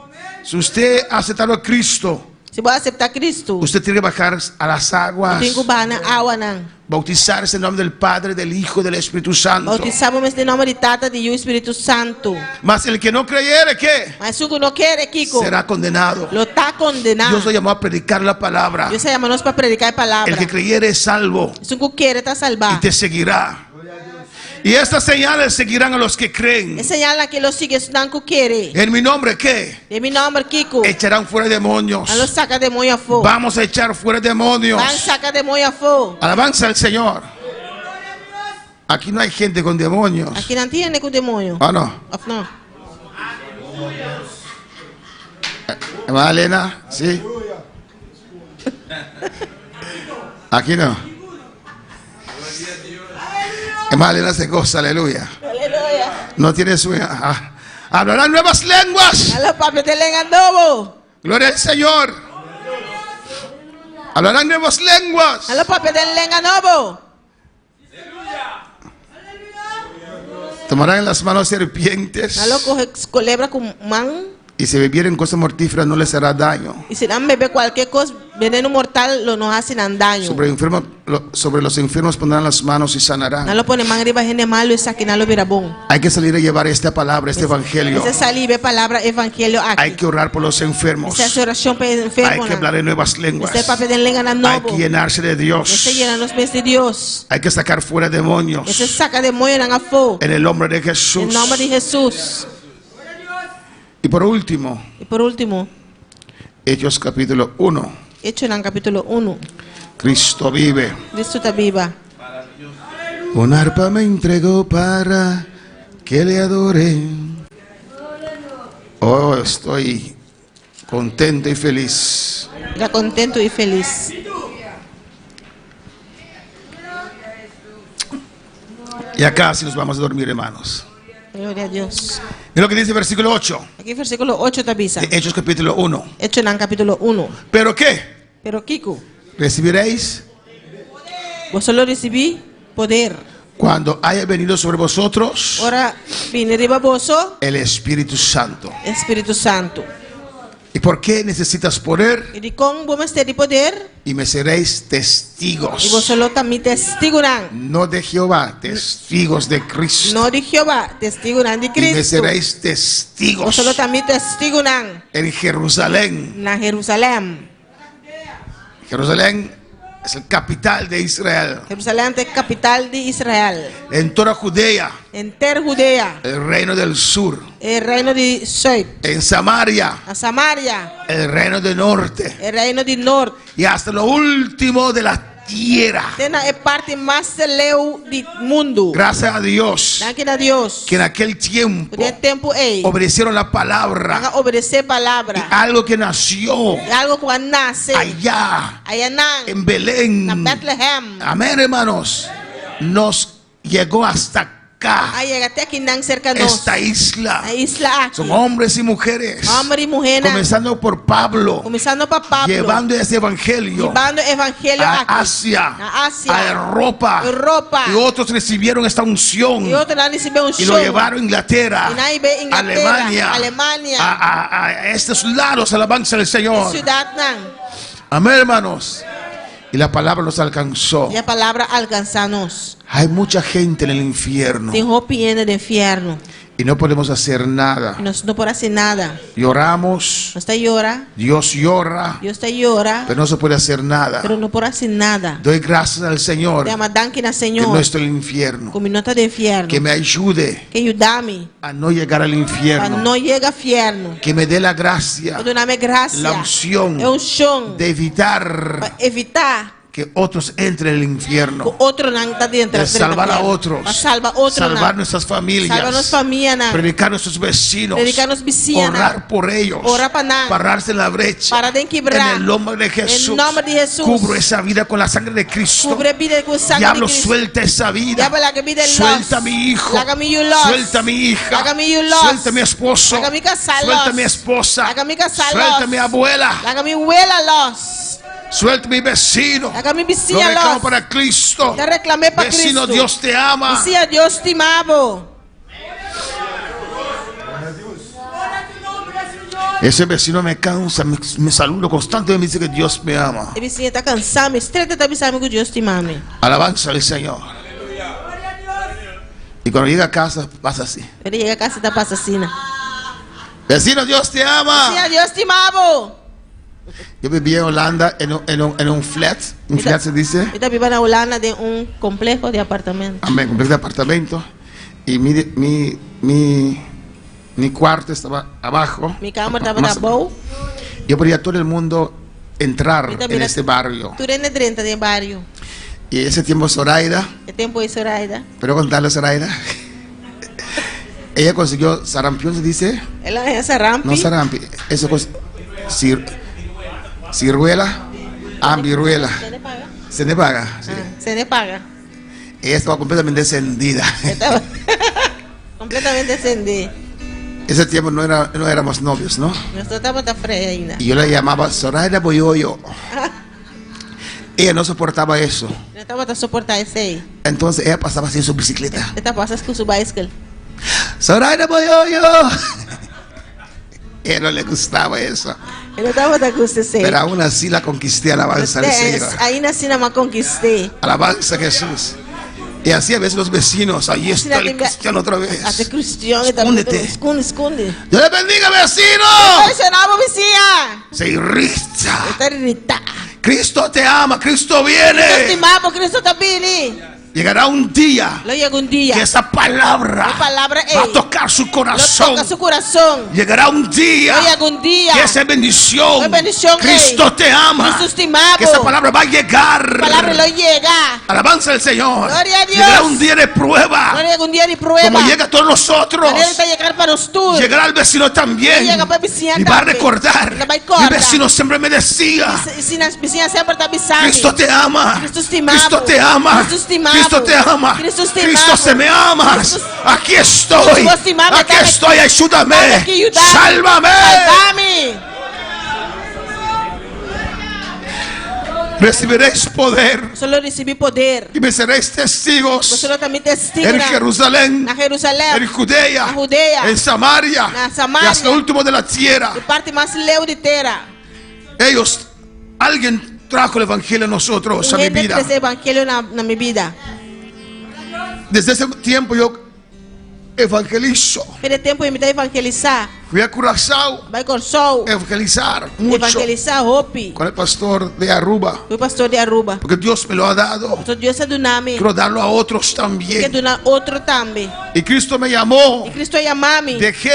Si usted ha aceptado a Cristo, Se você aceitar Cristo, usted tiene que bajar a las aguas, tem que ir na água, não. bautizarse en el nombre del Padre, del Hijo y del Espíritu Santo. Bautizamos em nome de Tata e o Espírito Santo. Mas el que no creyere, ¿qué? Mas se tu não quer, Kiko, Será condenado. lo está condenado. Dios lo llamó a predicar la palabra. Deus chama nós para predicar a palavra. El que creyere es salvo Se tu quer, está y salvar. te seguirá. Y estas señales seguirán a los que creen. É señala que los sigue não que quer. En mi nombre, ¿qué? De mi nome, Kiko. Echarán fuera demonios. A los saca demônio a fogo. Vamos a echar fuera demonios. Van saca demônio a fogo. Alabanza al Señor. Aquí no hay gente con demonios. Aqui não tem com demônio. Ah, no. Não. Hermana Elena, ¿sí? Aquí no. Hermana Elena se goza, aleluya. Aleluia. No tiene sueño. Hablarán nuevas lenguas. Alô, papi, te lengandobo. Gloria al Señor. Hablarán nuevas lenguas. Alô, papi, te lengandobo. Tomarán en las manos serpientes Alô, culebra com man. Y si bebieren cosas mortíferas no les hará daño. Y si dan beber cualquier cosa, veneno mortal, lo nos hacen daño. Sobre los enfermos pondrán las manos y sanarán. No lo pone man arriba, gente malo y saquinalo virabón. Hay que salir a llevar esta palabra, este evangelio. Ese salir ve palabra evangelio aquí. Hay que orar por los enfermos. Esa es oración para enfermos. Hay que hablar en nuevas lenguas. Ese papel de lengua na Hay novo. que llenarse de Dios. Ese llena los pies de Dios. Hay que sacar fuera demonios. Ese saca demonio en afo. En el nombre de Jesús. En nombre de Jesús. Y por último, Hechos capítulo 1. Hechos en el capítulo 1. Cristo vive. Cristo está viva. Un arpa me entregó para que le adore. Oh, estoy contento y feliz. Está contento y feliz. Y acá sí nos vamos a dormir, hermanos. Gloria a Dios. Es lo que dice el versículo 8. Aquí versículo 8 te avisa. De Hechos capítulo 1. Hechos en el capítulo 1. ¿Pero qué? Pero Kiko, Recibiréis vosotros recibí poder. cuando haya venido sobre vosotros Ahora viene arriba vosotros el Espíritu Santo. Espíritu Santo. ¿Y por qué necesitas poder? Y de con vos ter poder. Y me seréis Y testigos. vosotros también testigarán. No de Jehová, testigos de Cristo. No de Jehová, testigarán de Y me Cristo. seréis testigos Vosotros también testigarán en Jerusalén. en Jerusalén. Jerusalén es el capital de Israel. Jerusalén es capital de Israel. En toda Judea, En ter Judea, el reino del sur. el reino de sur. En Samaria, A Samaria, el reino del norte. el reino del norte. Y hasta lo último de la tierra. Esta es parte más leu del mundo. Gracias a Dios Gracias a Dios. que en aquel tiempo Por el tiempo obedecieron la van palabra. a obedecer Y palabra. algo que nació Y algo cuando nace allá allá en Belén. en Bethlehem. Amén, hermanos. Nos llegó hasta acá. Ahí llegaste aquí en cerca de Esta isla. la isla aquí. Son hombres y mujeres. Hombre y mujer. Comenzando por Pablo. Comenzando para Pablo. Llevando ese evangelio Llevando evangelio a aquí. Asia, A Asia. a Europa. Europa. Y otros recibieron esta unción Y otro recibió un y lo show. llevaron a Inglaterra, Y nadie ve Inglaterra, Alemania. a estos lados, alabanza del Señor. Ciudad nan. Amén, hermanos. Y la palabra nos alcanzó. Y la palabra alcanzanos. Hay mucha gente en el infierno Tem roupa en el infierno. y no podemos hacer nada. Y nosotros no podemos hacer nada. Lloramos, Nos está llora. Dios llora, Dios está llora. pero no se puede hacer nada. Pero no podemos hacer nada. Doy gracias al Señor Te amadan que na que Señor. no estoy en el infierno, Como no está de infierno. que me ayude Que ayudame. a no llegar al Para infierno, no llegar a infierno. que me dé la gracia, Eu dou-me graça. la unción É um chão. de evitar Para evitar que otros entren en el que infierno, outro não está dentro. de salvar a otros, Para salvar outro salvar não. nuestras familias, Salvar nossa família não. predicar a nuestros vecinos, Predicar nos vizinhos. orar por ellos, Orar para nada. pararse en la brecha. Para de quebrar. En el nombre de Jesús, En nombre de Jesús. cubro esa vida con la sangre de Cristo. Cubre vida com sangue Diablo, de Cristo. suelta esa vida. Diablo, la que vida Suelta a loss. mi hijo. La que mi you loss. Suelta a mi hija. La que mi you loss. Suelta a mi esposo. La que mi casal Suelta a loss. mi esposa. La que mi casal Suelta a loss. mi abuela. La que mi abuela loss. Suelta a mi vecino. La que mi Lo vizinha reclamo loss. para Cristo. Te reclamé para Vecino, Cristo. Dios te ama. Vizinha, Deus te amava. Ese vecino me cansa, me saluda constantemente, me dice que Dios me ama. E vizinha está cansada, mas estreita está avisando que Deus te ama. Alabanza al Señor. Y cuando llega a casa pasa así. Ele chega a casa e está passa assim. Vecino, Dios te ama. Vizinha, Deus te amava. Yo vivía en Holanda en un flat. Un flat se dice. Ele está vivendo na Holanda de complexo de apartamento. Amén, complejo de apartamento. Y mi cuarto estaba abajo. Mi câmara estava Más- na boa. Yo podía todo el mundo entrar Então, en este barrio. Tudo é dentro do barrio. Y ese tiempo Zoraida, É tempo isso, Zoraida. pero contarle Zoraida. Ella consiguió sarampión, se dice. Ela é essa rampa. No sarampi, eso es ciruela, viruela. Se le paga. Sí. Você nem paga. Ella estaba completamente encendida. Estava completamente acendida. Ese tiempo no éramos novios, ¿no? Nós estávamos da freia ainda. Y yo la llamaba Zoraida Boyoyo. Ella no soportaba eso. Nós estávamos a suportar isso aí. Entonces ella pasaba así en su bicicleta. Você passando com o bicycle. Zoraida Boyoyo. él no le gustaba eso. Ele não estava da custa ser. Pero aún así la conquisté, alabanza al Señor. Ainda assim não me conquistei. Alabanza a Jesús. Y así a veces los vecinos, ahí está el cristiano otra vez. Até cristiano Escóndete. Esconde. Dios le bendiga, vecino. Senão, vizinha. Se irrita. Está irritada. Cristo te ama, Cristo Cristo viene. estimado, Cristo está vindo. Llegará un día Lo llega dia. que esa palabra A palavra va a tocar su Lo corazón. toca seu coração. Llegará un día Lo llega dia. que esa bendición, Cristo ei. te ama. Cristo estimado. Que esa palabra va a llegar. A palavra lo llega. Alabanza al Señor. Gloria a Dios. Llegará un día de prueba. Lo llega dia de prueba. Como llega a todos nosotros. Ele está llegar para nós todos. Llegará al vecino también. Llega para a vizinha Y va a também. recordar. Ela vai Mi recordar. vecino siempre me decía: Se nas vizinhas sempre está avisando. Cristo te ama. Cristo estimado. Cristo te ama. Cristo estimado. Cristo te ama. Cristo estimado. Cristo se me ama. Cristo- Aquí estoy. Cristo estimado, Aquí dame- estoy. Ayúdame. Dame aqui, ayúdame. Sálvame. Salva-me. Recibiréis poder Solo recebi poder. y me seréis testigos Você também testigo en na Jerusalén, Jerusalém, en Judea, na Judea, en Samaria, na Samaria, y hasta el último de la tierra. de parte mais leu de terra. Alguien trajo el evangelio a nosotros, a mi Ninguém vida. traz evangelho na minha vida. Desde ese tiempo yo evangelizo. Perde tempo em me dar evangelizar. Fui a Curazao Vai com sol. evangelizar mucho Evangelizar Hope. con el pastor de Aruba, Fui pastor de Aruba. porque Dios me lo ha dado. Então Deus é do nome. Quiero darlo a otros Que también. do outro também. Y Cristo me llamó. E Cristo chamar-me. Dejé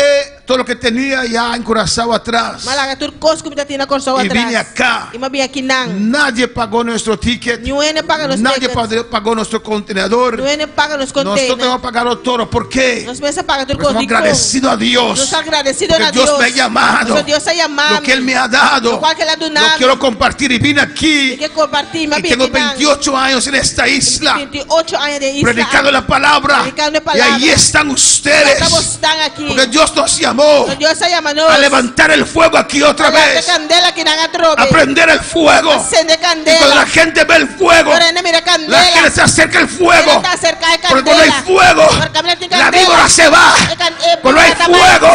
todo lo que tenía ya en Curazao atrás Malaga tudo coisa que me está tendo com sol y vine atrás. acá. E me vim aqui não. Nadie pagó nuestro ticket. Ninguém paga nos Nadie tickets. pagó nuestro contenedor. Ninguém paga nos Nosotros containers. hemos pagado todo. ¿Por qué? Nós vamos pagar tudo Porque estamos agradecidos a Dios. Nós agradecidos Porque a Dios Deus. me ha llamado. Porque Deus ha llamado. Lo que Él me ha dado. Lo cual que Él ha Lo donado. quiero compartir y vine aquí. E que compartilhe, me Y tengo 28 años en esta isla 28 anos de isla. predicando la palabra. Predicando la Y palabra. ahí están ustedes. Están aqui. Porque Dios nos llamó Deus ha llamado a levantar el fuego aquí otra vez. candela que não atrobe. A prender el fuego. Acende Y cuando candela. la gente ve el fuego, Ahora mira la candela. gente se acerca al fuego. Está acerca de Porque cuando hay candela. fuego, Porque mira, tiene la candela. víbora se va. Cuando hay fuego,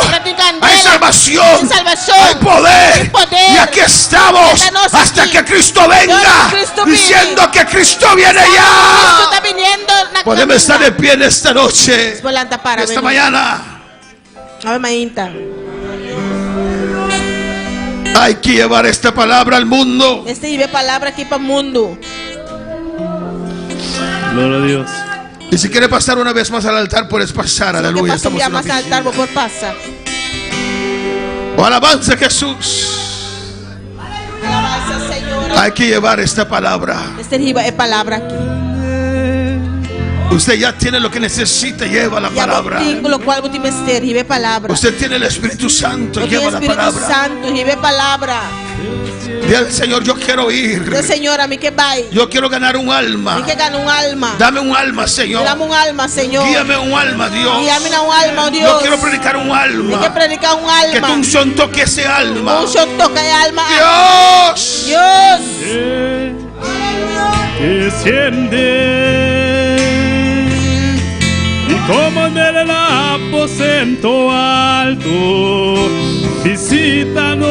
hay salvación, Hay salvación. hay poder. Hay poder. Y aquí estamos Estamos hasta aquí. que Cristo venga, Cristo diciendo que Cristo viene Cristo ya. está viniendo na Podemos estar de pie en esta noche, Volanta para esta mañana. Ave Mainta. Hay que llevar esta palabra al mundo. Este lleve palavra aqui para o mundo. Gloria a Dios. Y si quiere pasar una vez más al altar, puedes pasar. Aleluya. Que Estamos passa en una mais altar, vou por passa. Oh, alabanza a Jesús. Alabança, Senhor. Hay que llevar esta palabra. Este lleva é palavra aqui. Usted ya tiene lo que necesita, lleva la E a palabra. botinho, lo qual vou te mestre, lleve palavra. Usted tiene el Espíritu Santo, O lleva la Espírito palabra. Santo, lleve palavra. Dile al Señor, yo quiero ir. Deus, Senhor, a mim que vai. Yo quiero ganar un alma. Me que gana alma. Dame un alma, Señor. Dame alma, Senhor. Guíame un alma, Dios. Guíame na alma, oh Deus. Yo quiero predicar un Me que alma. predicar Que tu alma. unción toque ese alma. Show toca alma. Dios. Deus. Desciende y como en el aposento alto, visítanos.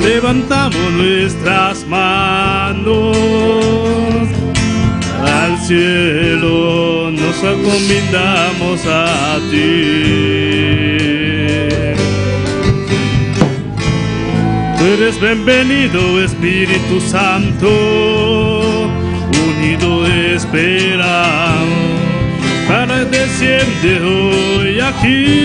Levantamos nuestras manos al cielo, nos encomendamos a ti. Tú eres bienvenido, Espíritu Santo, unido esperamos para desciende hoy aquí.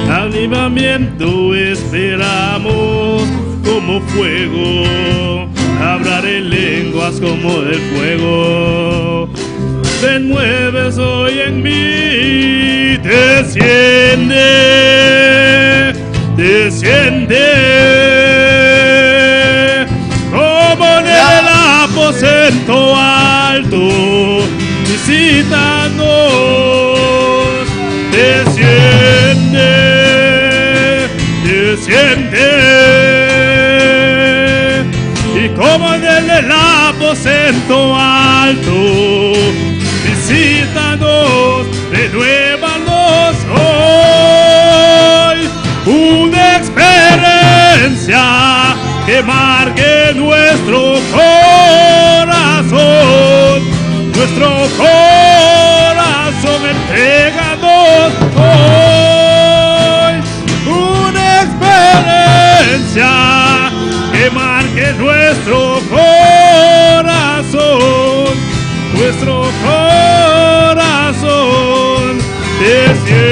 Avivamiento esperamos como fuego, hablar en lenguas como el fuego. Te mueves hoy en mí, desciende, desciende, como en el aposento alto, visítanos, desciende, desciende, y como en el aposento alto, visítanos, renuévanos hoy. Una experiencia que marque nuestro corazón, entréganos hoy. Una experiencia que marque nuestro corazón, desciende,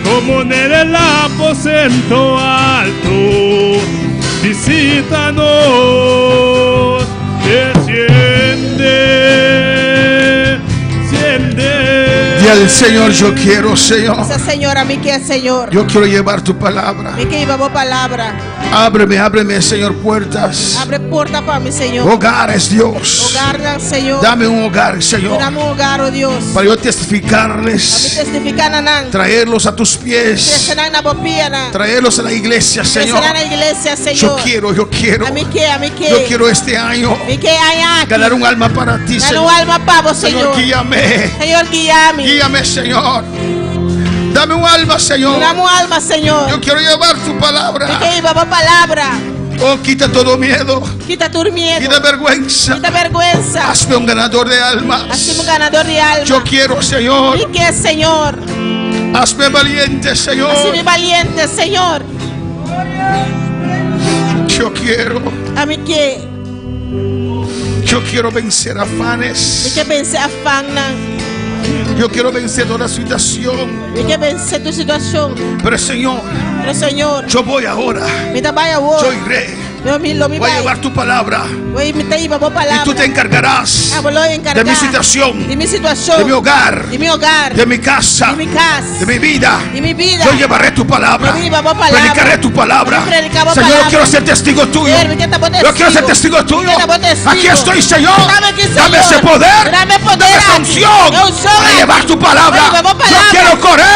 como en el aposento alto, visítanos, desciende. Y al Señor, yo quiero, Señor. Dice, Señor, a mí que Señor. Yo quiero llevar tu palabra. Mi que lleva palabra. Ábreme, Señor, puertas. Abre puerta para mi Señor. Hogares, Dios. Hogar, Señor. Dame un hogar, Señor. Dame un hogar, oh Dios. Para yo testificarles. Traerlos a tus pies. Traerlos a la iglesia, Señor. Yo quiero. Yo quiero este año ganar un alma para ti, Señor. Señor, guíame. Guíame, Señor. Dame un alma, Señor. Yo quiero llevar tu palabra. Oh, quita todo miedo. Quita vergüenza. Hazme un ganador de almas. Yo quiero, Señor. Hazme valiente, Señor. Yo quiero. Yo quiero vencer afanes. Yo quiero vencer toda situación. Pero Señor, yo voy ahora. Yo iré. Voy a llevar tu palabra. Y tú te encargarás de mi situación, de mi hogar, de mi casa, de mi vida. Yo llevaré tu palabra. Predicaré tu palabra. Señor, yo quiero ser testigo tuyo. Yo quiero ser testigo tuyo. Aquí estoy, Señor. Dame ese poder. Dame esa unción para llevar tu palabra. Yo quiero correr.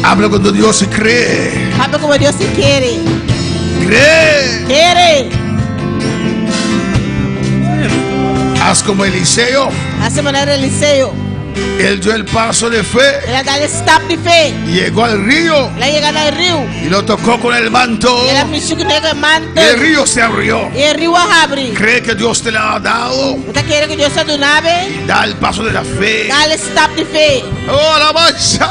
Habla cuando Dios se cree. Habla como Dios se quiere. Cree. Haz como Eliseo. Hace manera Eliseo. Él dio el paso de fe. Llegó al río. Y lo tocó con el manto. Y el río se abrió. Cree que Dios te la ha dado. Da el paso de la fe. Oh, alabanza.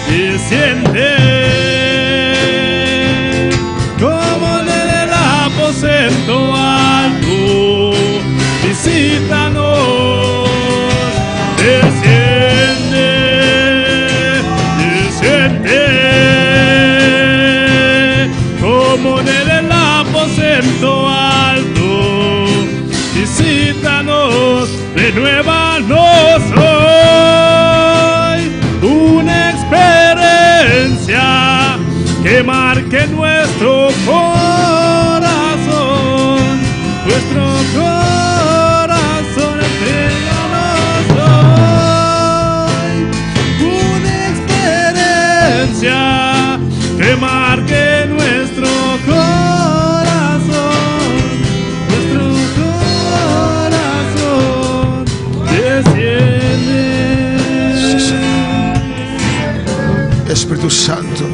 Desciende, como en el aposento alto, visítanos. Desciende, como en el aposento alto, visítanos, renuévanos hoy. Una experiencia que marque nuestro corazón, entréganos hoy. Una experiencia que marque nuestro corazón, desciende. Espíritu Santo.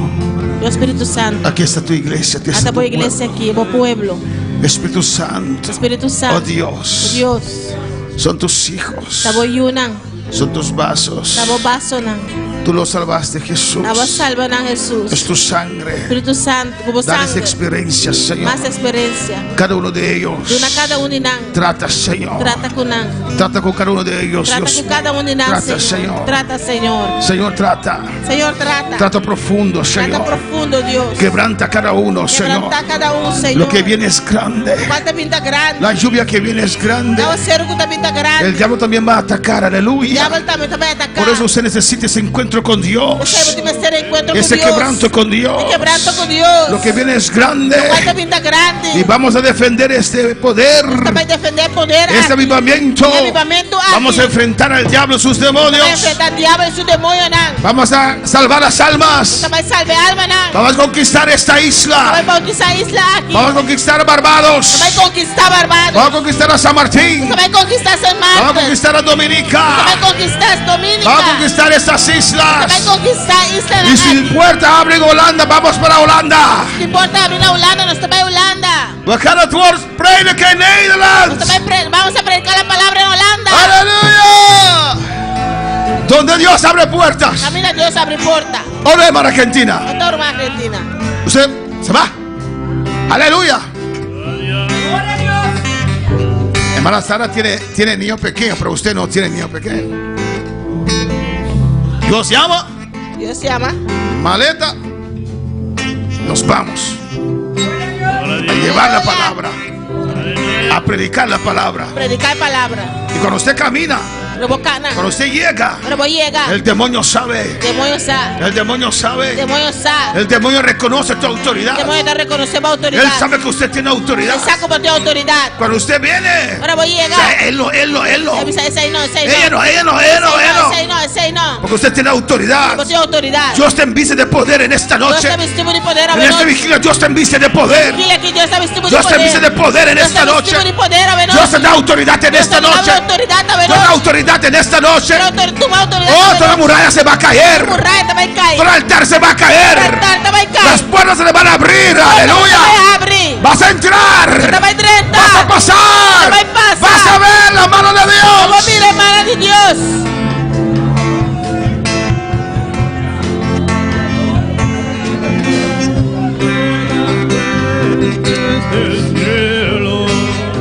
Espíritu Santo. Aquí está tu iglesia. Aquí está tu iglesia aquí, pueblo. Espíritu Santo. Espíritu Santo. Oh Dios. Son tus hijos. Tabo yunang. Son tus vasos. Tabo baso nang. Tú los salvaste, Jesús. Tabo salva ng Jesus. Es tu sangre. Espiritu Santo, kubo Dales sangre. experiencia, Señor. Mas experiencia. Cada uno de ellos. Duna kada uninang. Trata, Señor. Trata ko nang. Trata con cada uno de ellos. Trata Dios. ko kada uninang, Trata, Señor. Señor. Trata, Señor. Señor, trata. Señor, trata. Trata profundo, Trata Señor. profundo, Dios. Quebranta cada uno, Señor. Quebranta cada uno, Señor. Lo que viene es grande. Falta pinta grande. La lluvia que viene es grande. Tao cero ko pinta grande. El diablo también va a atacar, aleluya. Diablo también te va a atacar. Por eso usted necesita ese encuentro con Dios. Usted tiene que hacer encuentro Ese con Dios. quebranto con Dios. Ese quebranto con Dios. Lo que viene es grande. Falta pinta grande. Y vamos a defender este poder. Usted va a defender poder. Este avivamiento. Avivamiento aquí. Vamos a enfrentar al diablo y sus Usted va a demonios. enfrentar al diablo y su demonio, nan. Vamos a salvar las almas. Usted va a salvar alma, nan. Vamos a conquistar esta Va a isla. bautizar isla aquí. Vamos a conquistar Barbados. Va a conquistar Barbados. Vamos a conquistar a San Martín. Va a conquistar San Vamos a Marcos. conquistar a Dominica. Va a conquistar Dominica. Vamos a conquistar estas Va a islas. conquistar isla Y si puerta abre en Holanda, vamos para Holanda. No importa abrir a Holanda, no está para Holanda. We gaan het woord prediken in Nederland. Vamos a predicar la palabra en Holanda. Aleluya. Donde Dios abre puertas. Camina, Dios abre puerta. Oremos a Argentina. Otra horma Argentina. Usted se va. Aleluya. Hermana Sara tiene niño pequeño, pero usted no tiene niño pequeño. Dios llama. Dios se llama. Maleta. Nos vamos a llevar la palabra, a predicar la palabra. Predicar palabra. Y cuando usted camina, Robocana. cuando usted llega, Pero voy a llegar. el demonio sabe. Demonio sabe. El demonio sabe. Demonio sabe. El demonio reconoce tu autoridad. Demonio te reconoce más autoridad. Él sabe que usted tiene autoridad. Él sabe cómo tiene autoridad. Cuando usted viene, Ahora voy a o sea, llegar. él no. Ese no. Ella no. Ese no. Porque usted tiene autoridad. Porque tiene autoridad. Dios te enviste de poder en esta Dios noche. te viste de poder a En esta venir. vigilia Dios te enviste de poder. Dile que Dios te viste de Dios te enviste de poder. poder en Dios esta te viste noche. de poder a venir. Dios te da autoridad en Dios esta te da noche. autoridad a venir. Dios da autoridad en esta noche. Tu autoridad. Oh, toda muralla se va a caer. Muralla te va a caer. Todo altar se va a caer. Te va a caer. Las puertas se le van a abrir. Te Aleluya. va a abrir. Vas a entrar. Te va a entrar. Vas a pasar. Te va a pasar. Vas a ver la mano de Como Dios. mira, hermana de Dios.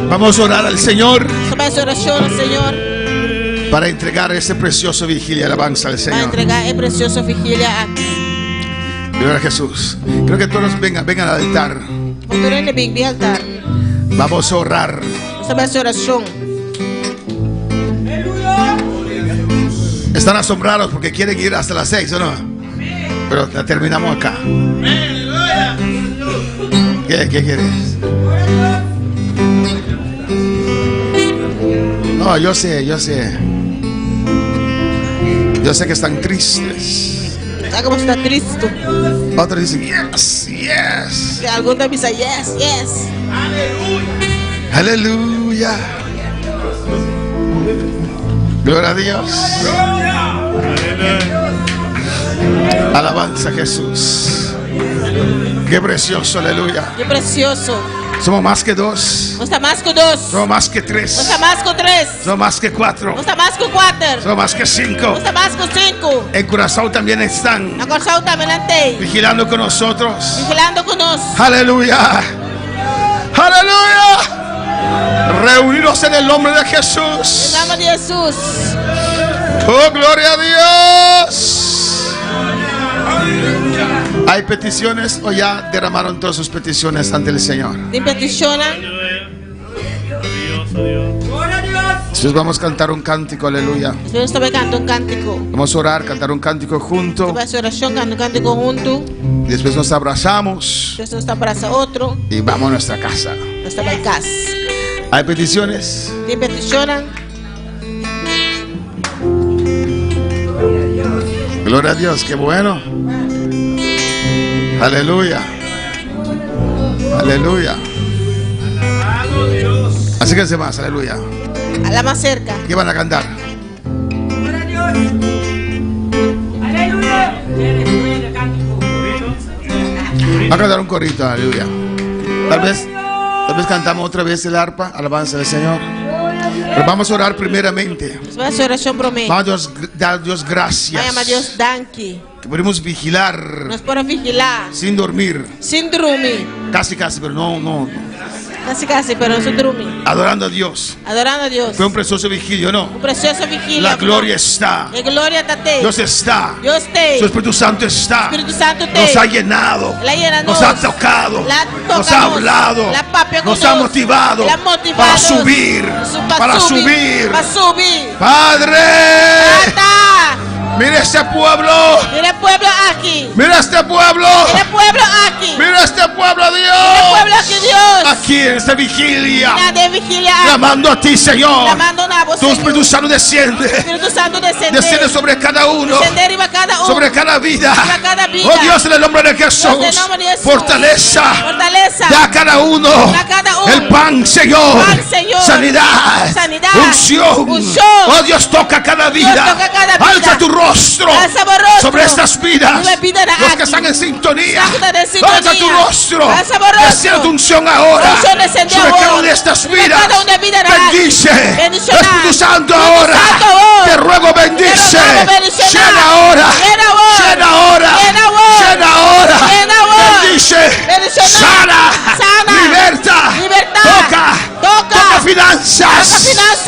Vamos a orar al Señor Toma esa oración, Señor. para entregar ese precioso vigilia y alabanza al Va a Señor. entregar el precioso vigilia aquí. Gloria a Jesús. Creo que todos vengan al altar. Futuro en el Big altar. Vamos a orar. Toma esa oración. Están asombrados porque quieren ir hasta las 6, ¿o no? Pero la terminamos acá. ¿Qué quieres? No, yo sé. Yo sé que están tristes. Está como está triste. Otros dicen, yes. Que algunos dicen, yes. Aleluya. Gloria a Dios. Alabanza a Jesús. Qué precioso, aleluya. Qué precioso. Somos más que dos. No está más que dos. Somos más que No tres. está más que tres. Somos más que cuatro. No está más que cuatro. Somos más que cinco. No está más que cinco. En Curazao también están La cosa también ante. vigilando con nosotros. Vigilando con nosotros. Aleluya. Aleluya. Reunidos en el nombre de Jesús. En el nombre de Jesús. Oh, gloria a Dios. ¿Hay peticiones o ya derramaron todas sus peticiones ante el Señor? Te peticiona. Después vamos a cantar un cántico, aleluya. Yo estaba cantando un cántico. Vamos a orar, cantar un cántico junto. Toma esa oración, cantando un cántico junto. Después nos abrazamos Entonces no está para otro. y vamos a nuestra casa. No está para casa. ¿Hay peticiones? Te peticionan. Gloria a Dios, qué bueno. Aleluya. Aleluya. Acérquense más, aleluya. A la más cerca. ¿Qué van a cantar? Va a cantar un corrito, aleluya. Tal vez cantamos otra vez el arpa, alabanza del Señor. Pero vamos a orar primeramente. Vai essa oração por mim. Vamos a dar a Dios gracias. Vai amar Deus, danke. Que podemos vigilar Nós podemos vigilar, sin dormir. sem dormir. Casi, pero no. Casi, pero sem dormir. Adorando a Dios. Adorando a Deus. Fue un precioso vigilio, ¿no? Preciosa vigília. La gloria está. A glória está te. Dios está. Deus tem. Su Espíritu Santo está. Espírito Santo tem. Nos ha llenado. La llena Nos ha tocado. La Nos tocamos. ha hablado. La papia Nos con ha nos. motivado. La motivado. Para subir. Para subir. Para subir. Padre. Tata. Mira este pueblo. Mira el pueblo aquí. Mira este pueblo. Mira el pueblo aquí. Mira este pueblo, Mira el pueblo Dios. aquí, Dios. Aquí en esta vigilia. Nada de vigilia. Clamando a ti, Señor. Clamando a vos, Tu Señor. Espíritu Santo desciende. Espíritu Santo descende. Desciende sobre cada uno. Descender arriba cada uno. Sobre cada vida. Sobre cada vida. Oh Dios, en el nombre de Jesús. Dios, en el nombre de Jesús. Fortaleza. Fortaleza. Da a cada uno. Da a cada uno. El pan, Señor. Pan, Señor. Sanidad. Sanidad. Unción. Unción. Oh Dios, toca cada vida. toca cada vida. Alza tu rostro. Alza tu rostro. Sobre estas vidas. Sobre vida de Los aquí. que están en sintonía. Los que están en sintonía. Alza tu rostro. Alza tu rostro. Desciende tu unción ahora. Unción desciende Sobre ahora. cada una de estas Sobre vidas. cada una vida de aquí. Bendice. Bendicionar. Espíritu Santo Espíritu ahora. Santo ahora. Te ruego bendice. Te ruego bendicionar. Llena ahora. Llena ahora. Llena ahora. Llena ahora. Llena ahora. Llena ahora. Bendice. Bendicionar. Sana. Sana. Liberta. Libertad. Toca. Toca. Toca finanzas. Toca finanzas.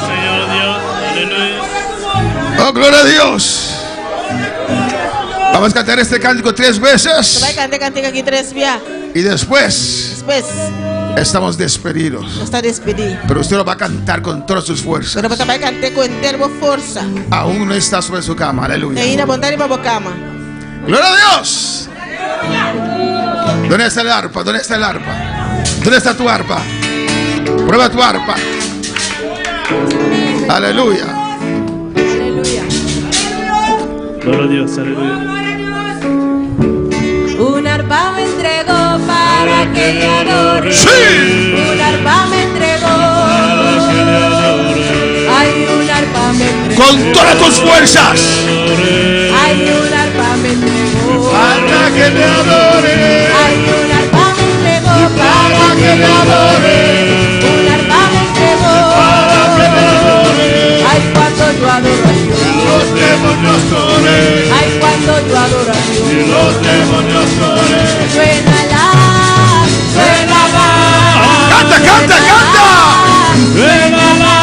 Señor Dios, aleluya. Oh, gloria a Dios. Vamos a cantar este cántico 3 Você vai veces. cantar cantiga aqui 3 vezes. Y después Depois, estamos despedidos. nós está despedido. Pero usted lo va a cantar con todas sus fuerzas. Pero você vai cantar com inteira força. Aún no está sobre su cama. Tem Aleluya. ainda vontade para a cama. Gloria a Dios. ¿Dónde está el arpa? ¿Dónde está el arpa? ¿Dónde está tu arpa? Prueba tu arpa. Aleluya. Aleluia. Gloria a Dios, aleluya. Un arpa me entregó para que le adore. Sí. Un arpa me entregó. Ay, un arpa me entregó. Con todas tus fuerzas. Ay, un arpa me entregó. Para que me adore. Ay, un arpa me entregó para que le adore. Un arpa me entregó para que le adore. Ay, cuando yo adoro a Dios. Los demonios corren, Ay, cuando yo adoro a Dios. y los demonios corren. Suénala, suénala. Canta, canta, canta. ¡Vénala!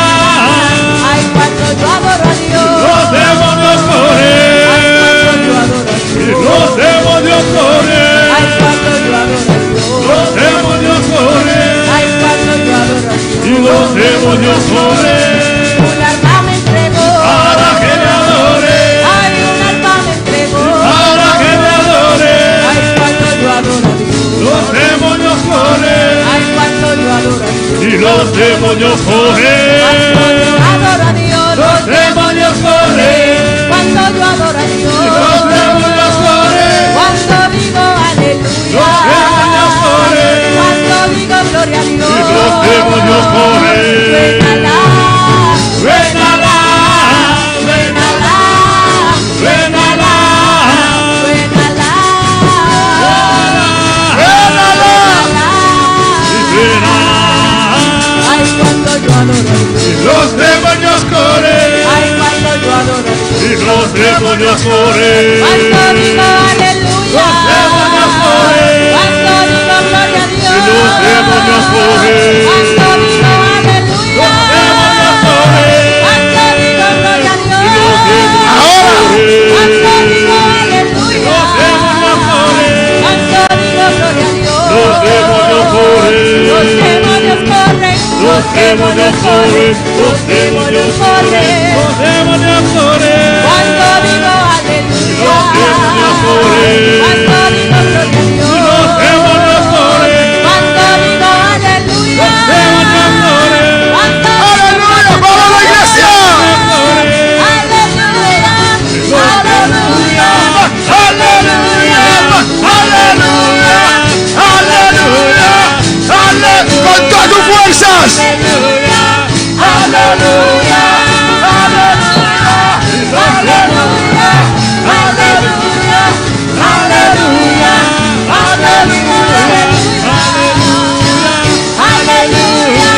Ay, cuando yo adoro a Dios. Los demonios corren, Ay, cuando yo adoro a Dios. los demonios corren, Ay, cuando yo adoro a Dios. los demonios corren, Ay, cuando yo adoro a Dios. y los demonios corren. Un arpa me entregó. Para que le adore, Ay, un arpa me entregó. para que le adore. Ay, cuando yo adoro a Dios. Los demonios corren, Ay, cuando yo adoro a Dios. y los demonios Cuando yo corren. adoro a Dios. Los demonios corren, Cuando yo adoro a los Dios. demonios corren. Cuando digo aleluya. Los demonios corren. Cuando digo gloria a Dios. Y los demonios corren. Suénala. ¡Vénala! Suénala. ¡Vénala! Suénala. Ay, cuando yo adoro a Dios. Los demonios corren, Ay, cuando yo adoro a Dios. y los demonios corren. Cuando digo aleluya. Los demonios corren. Cuando digo gloria a Dios. Y los demonios corren. Cuando digo aleluya. Los demonios corren. Cuando digo gloria a Dios. Y los demonios corren. Cuando digo aleluya. Los demonios corren. Cuando digo gloria a Dios. Los demonios corren. Los demonios corren. Los demonios corren. Los demonios corren. Los demonios corren. Cuando digo aleluya. Los demonios corren. Cuando digo gloria a Dios. Los demonios corren. Cuando digo aleluya. Los demonios corren. Cuando Aleluya. Vamos a la iglesia. aleluya. Aleluya. Aleluya. Aleluya. Aleluya. Aleluya. Con todas tus fuerzas. Aleluya. Aleluya. Aleluya. Aleluya. Aleluya. Aleluya. Aleluya.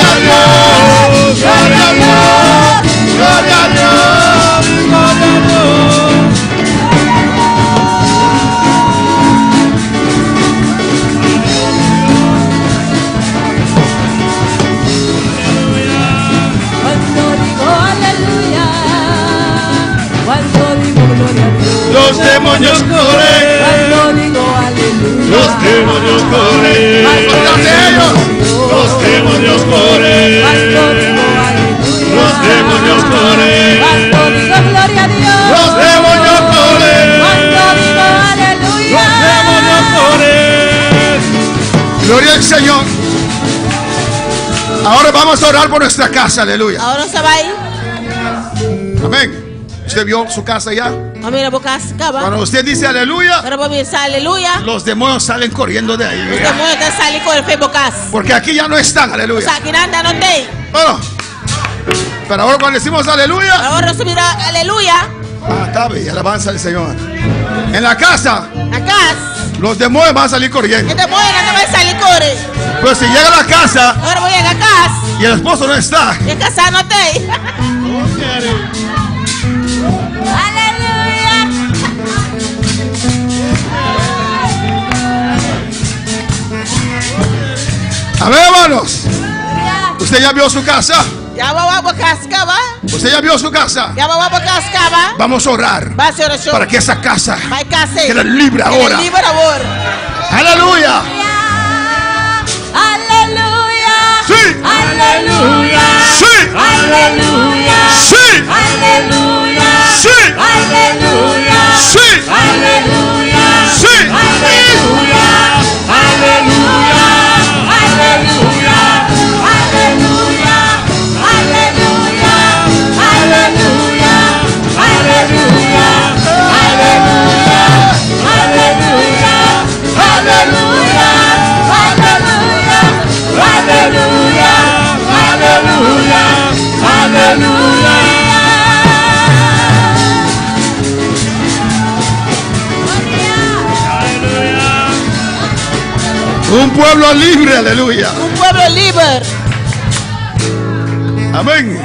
gloria a Dios, gloria a Dios, gloria a Dios, gloria a Dios. Los demonios corren, Cuando digo aleluya, los demonios corren, los demonios corren, cuando digo aleluya, los demonios corren, cuando digo gloria a Dios, los demonios corren, cuando digo aleluya, los demonios corren. Gloria al Señor. Ahora vamos a orar por nuestra casa, aleluya. Ahora se va ahí. Amén. ¿Usted vio su casa ya? Mira, boca acaba. Cuando usted dice aleluya, Ahora vamos a decir aleluya. los demonios salen corriendo de ahí. Los demonios están saliendo con el fe bocas. Porque aquí ya no están, O aleluya. sea, aquí nada no te. Bueno, pero ahora cuando decimos aleluya, Ahora se mira aleluya. está bien, alabanza al Señor. En la casa, Acá. los demonios van a salir corriendo. Que te mueran, no va a salir corre. Pero si llega a la casa Ahora voy a acá. y el esposo no está, Y en casa no te. Aleluya. a ver, hermanos, ¿usted ya vio su casa? Ya va a boca acaba. ¿Usted ya vio su casa? Ya va a boca acaba. Vamos a orar Va a ser oración. para que esa casa Va a casa. quede libre ahora. Libre ahora. Aleluya. aleluya, Sí. aleluya, Sí. aleluya, Sí. aleluya, Sí. aleluya, Sí. aleluya, Sí. aleluya, aleluya, aleluya, aleluya, aleluya, aleluya, aleluya, aleluya, aleluya, aleluya, aleluya, aleluya, Un pueblo libre, aleluya. Un pueblo libre. Amén.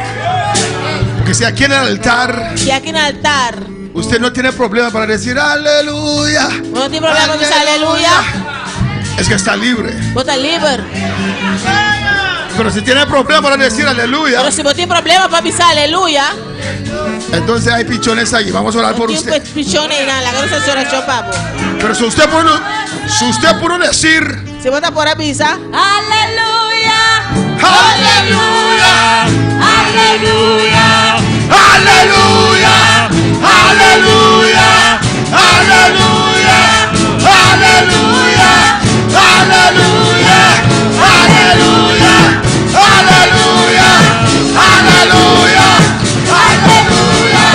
Porque si aquí en el altar Y aquí en el altar. usted no tiene problema para decir aleluya, No tiene problema con decir aleluya. es que está libre. Vos estás libre. Pero si tiene problema para decir aleluya, Pero si vos tienes problema para pisar aleluya. entonces hay pichones ahí. Vamos a orar por No usted. tienes pichones y nada. La cosa es oración, papo. Pero si usted puede decir Si vos estás por ahí pisa. aleluya, aleluya, aleluya, aleluya, aleluya, aleluya, aleluya, aleluya, aleluya, aleluya, aleluya, aleluya,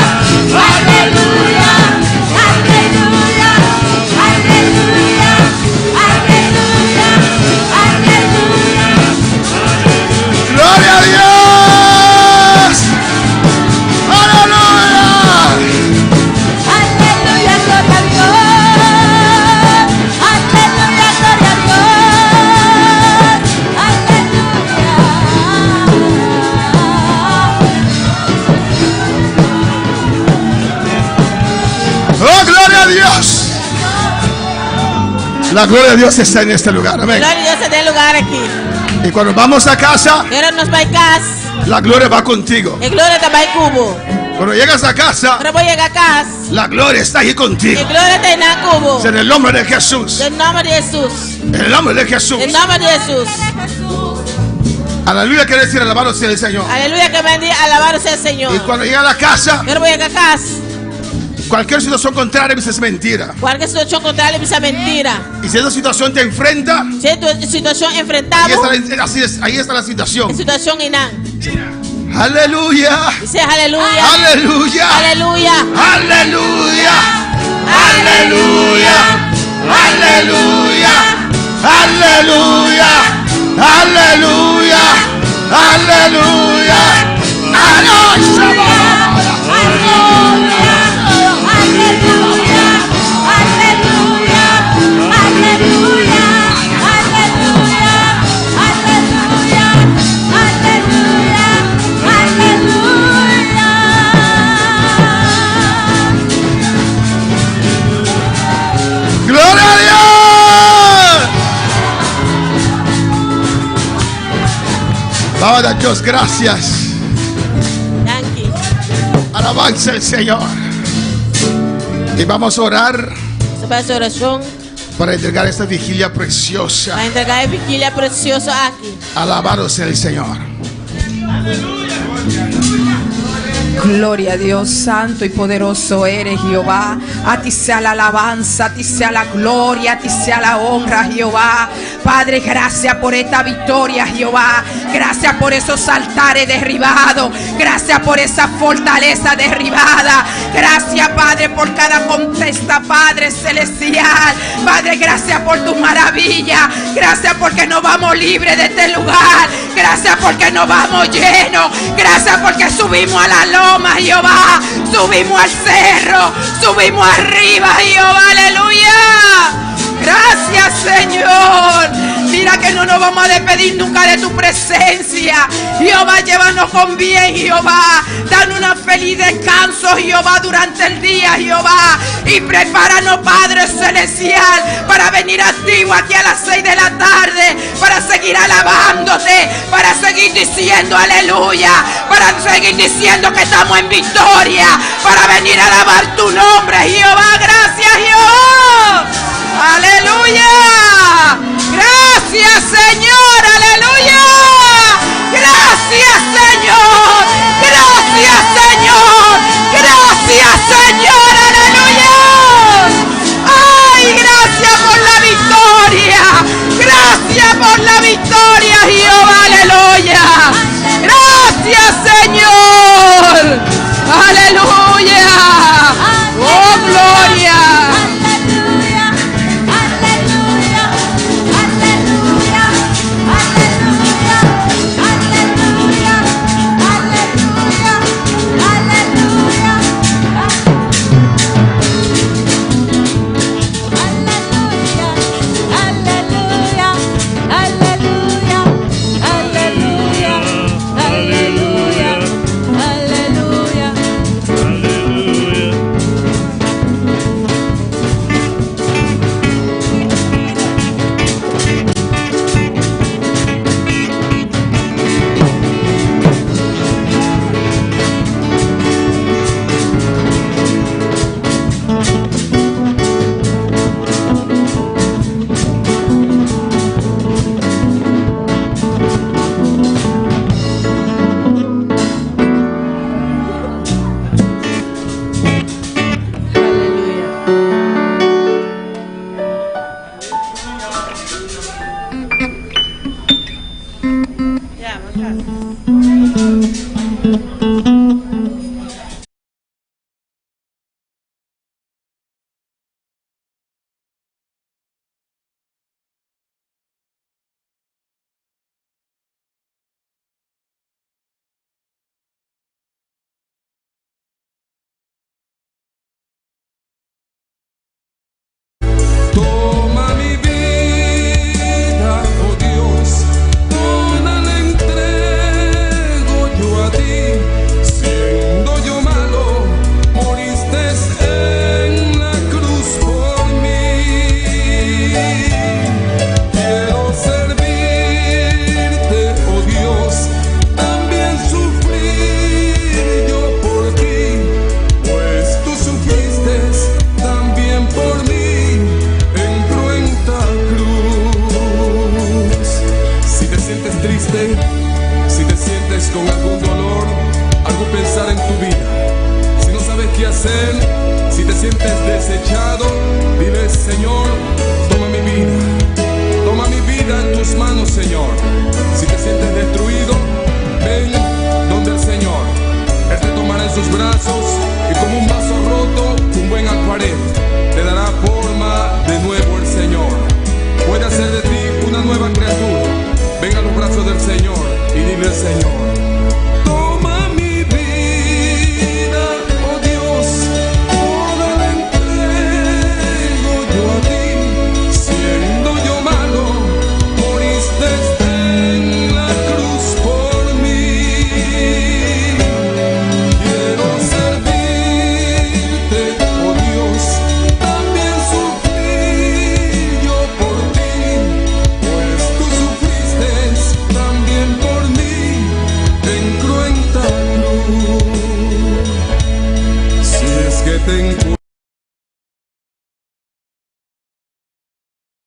Dios. La gloria de Dios está en este lugar. Amén. Glória a Deus está em lugar aqui. Y cuando vamos a casa, Agora nós vai casa. la gloria va contigo. E glória também cubo. Cuando llegas a casa, Agora vou chegar a casa. la gloria está ahí E contigo. glória está na cubo. En el nombre de Jesús. Em nome de Jesus. En el nombre de Jesús. Em nome de Jesus. Aleluya, quiere decir alabado sea el Señor. Aleluia, que bendiga, alabado sea o Senhor. Y cuando llega a la casa, Agora vou chegar a casa. cualquier situación contraria es mentira. Qualquer situação contrária precisa mentira. Y si esa situación te enfrenta, Se tu situação ahí enfrentável, ahí está la situación. situação inã. Aleluya. Dice aleluia. Aleluya. Aleluia. Aleluya. Aleluya. Aleluya. Aleluya. Aleluya. Aleluya. ¡Gloria a Dios! Vamos a dar Dios gracias. Yankee. Alabanza al Señor. Y vamos a orar Você faz essa oração para entregar esta vigilia preciosa. para entregar a vigília preciosa aqui. Alabado sea el Señor. Gloria a Dios, santo y poderoso eres Jehová. A ti sea la alabanza, a ti sea la gloria, a ti sea la honra, Jehová. Padre, gracias por esta victoria, Jehová. Gracias por esos altares derribados. Gracias por esa fortaleza derribada. Gracias, Padre, por cada contesta, Padre celestial. Padre, gracias por tu maravilla. Gracias porque nos vamos libres de este lugar. Gracias porque nos vamos llenos. Gracias porque subimos a la loma, Jehová. Subimos al cerro. Subimos arriba, Jehová. Aleluya. Gracias, Señor. Mira que no nos vamos a despedir nunca de tu presencia. Jehová, llévanos con bien, Jehová. Danos un feliz descanso, Jehová, durante el día, Jehová. Y prepáranos, Padre celestial, para venir a ti aquí a las 6 de la tarde, para seguir alabándote, para seguir diciendo aleluya, para seguir diciendo que estamos en victoria, para venir a alabar tu nombre, Jehová. Gracias, Jehová. Aleluya. Gracias, Señor. Aleluya. Gracias, Señor. Gracias, Señor. Gracias, Señor. Aleluya. Ay, gracias por la victoria. Gracias por la victoria, Jehová. Aleluya. Gracias, Señor. Aleluya. Oh, gloria. Aleluya, aleluya, aleluya, aleluya. hacer. Si te sientes desechado, dile: Señor, toma mi vida. Toma mi vida en tus manos, Señor. Si te sientes destruido, ven donde el Señor. Él te tomará en sus brazos y como un vaso roto, un buen alfarero, te dará forma de nuevo el Señor. Puede hacer de ti una nueva criatura. Ven a los brazos del Señor y dile al Señor: toma mi vida, oh Dios, toda la entrego yo a ti. Siendo yo malo, moriste en la cruz por mí. Quiero servirte, oh Dios, también sufrí yo por ti, pues tú sufriste también por mí en cruenta cruz. Si es que te